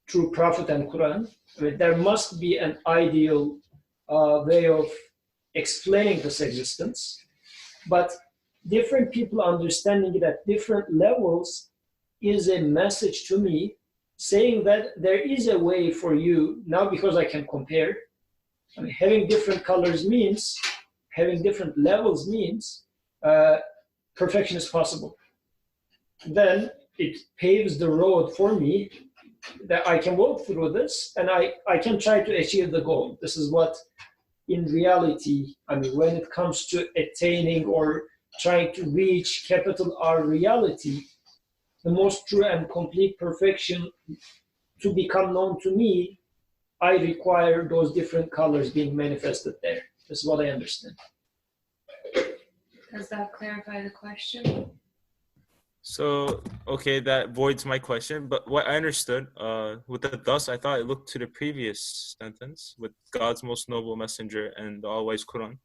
through Prophet and Quran. I mean, there must be an ideal way of explaining this existence, but different people understanding it at different levels is a message to me saying that there is a way for you now, because I can compare. I mean, having different colors means, having different levels means perfection is possible. Then it paves the road for me that I can walk through this and I can try to achieve the goal. This is what in reality, I mean, when it comes to attaining or trying to reach capital R reality, the most true and complete perfection to become known to me, I require those different colors being manifested there. That's what I understand. Does that clarify the question? So, okay, that voids my question. But what I understood with the thus, I thought it looked to the previous sentence with God's most noble messenger and the all-wise Quran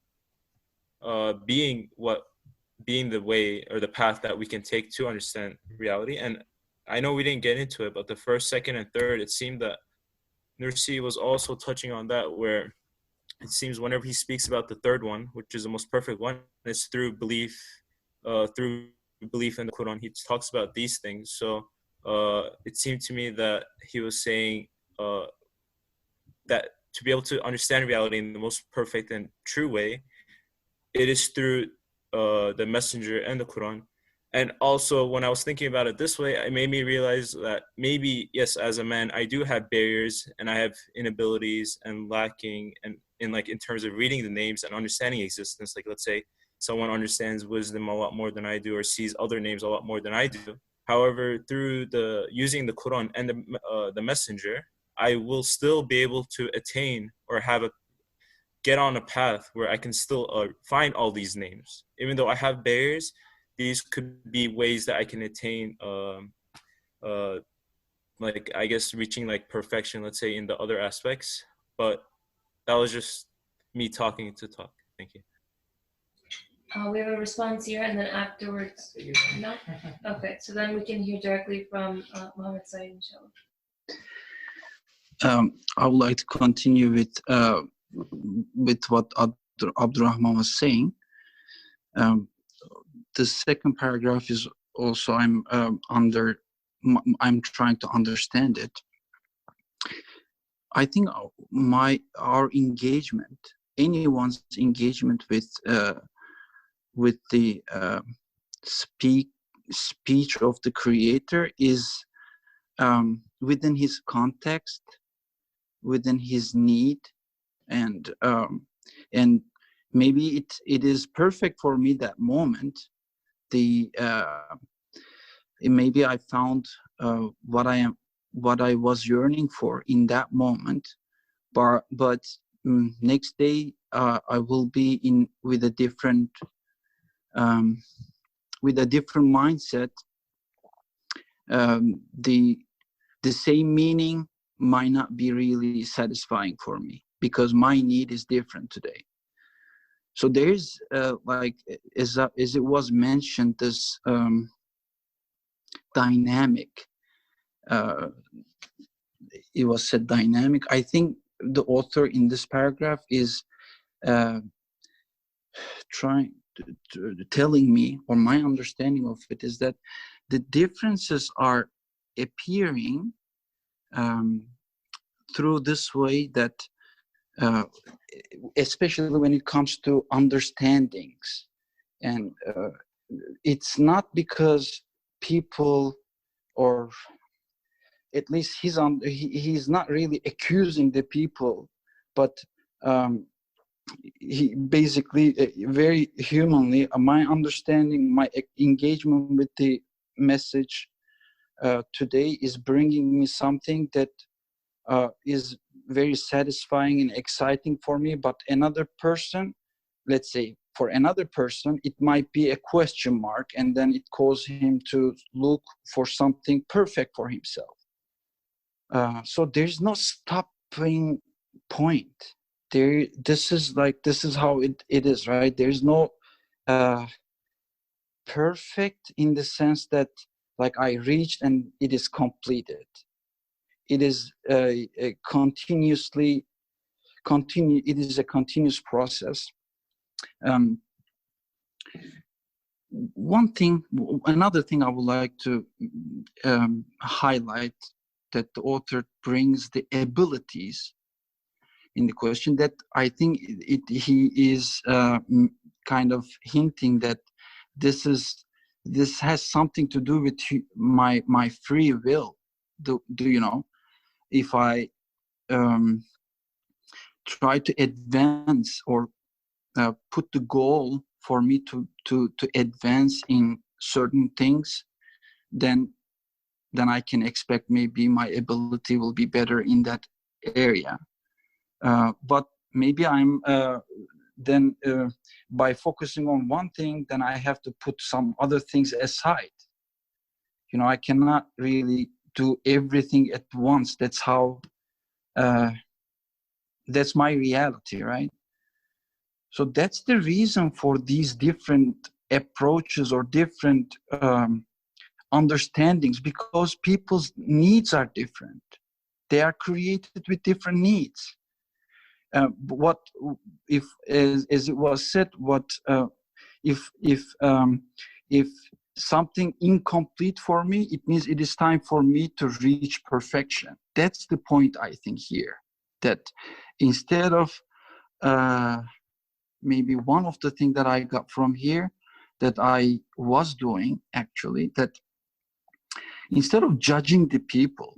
being the way or the path that we can take to understand reality. And I know we didn't get into it, but the first, second, and third, it seemed that Nursi was also touching on that, where it seems whenever he speaks about the third one, which is the most perfect one, it's through belief in the Quran. He talks about these things. So it seemed to me that he was saying that to be able to understand reality in the most perfect and true way, it is through the messenger and the Quran. And also, when I was thinking about it this way, it made me realize that maybe, yes, as a man, I do have barriers and I have inabilities and lacking and in terms of reading the names and understanding existence. Like, let's say someone understands wisdom a lot more than I do or sees other names a lot more than I do. However, through using the Quran and the messenger, I will still be able to attain or get on a path where I can still find all these names. Even though I have barriers, these could be ways that I can attain, like, I guess, reaching like perfection, let's say, in the other aspects. But that was just me talking to talk. Thank you. We have a response here, and then afterwards, no? Okay, so then we can hear directly from Mohammed Saeed, inshallah. I would like to continue with what Abdurrahman was saying. The second paragraph is also I'm trying to understand it. I think our engagement, anyone's engagement with the speech of the Creator is within his context, within his need, and maybe it is perfect for me that moment. Maybe I found what I was yearning for in that moment, but next day I will be with a different mindset. The same meaning might not be really satisfying for me because my need is different today. So there's like as it was mentioned, this dynamic. It was said dynamic. I think the author in this paragraph is telling me, or my understanding of it is that the differences are appearing through this way that especially when it comes to understandings, and it's not because people, or at least he's not really accusing the people, but he basically very humanly, my understanding, my engagement with the message today is bringing me something that is very satisfying and exciting for me. But another person, let's say for another person, it might be a question mark, and then it causes him to look for something perfect for himself. So there's no stopping point. This is how it is, right? There's no perfect in the sense that like I reached and it is completed. It is it is a continuous process. Another thing I would like to highlight, that the author brings the abilities in the question, that I think he is kind of hinting that this has something to do with my free will. Do you know, if I try to advance or put the goal for me to advance in certain things, then I can expect maybe my ability will be better in that area. But maybe I'm then by focusing on one thing, then I have to put some other things aside. You know, I cannot really do everything at once. That's how, that's my reality, right? So that's the reason for these different approaches or different understandings, because people's needs are different. They are created with different needs. What if, as it was said, what if something incomplete for me, it means it is time for me to reach perfection. That's the point, I think, here, that instead of maybe one of the things that I got from here that I was doing actually, that instead of judging the people,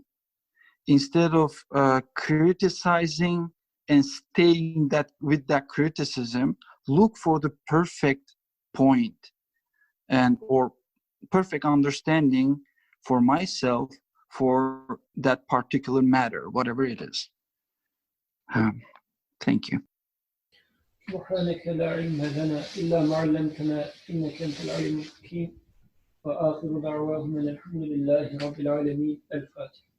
instead of criticizing and staying that with that criticism, look for the perfect point and or perfect understanding for myself for that particular matter, whatever it is. Thank you. سبحانك لا علم لنا إلا ما علمتنا إنك أنت العليم الحكيم وآخر دعواهم أن الحمد لله رب العالمين. الفاتحة.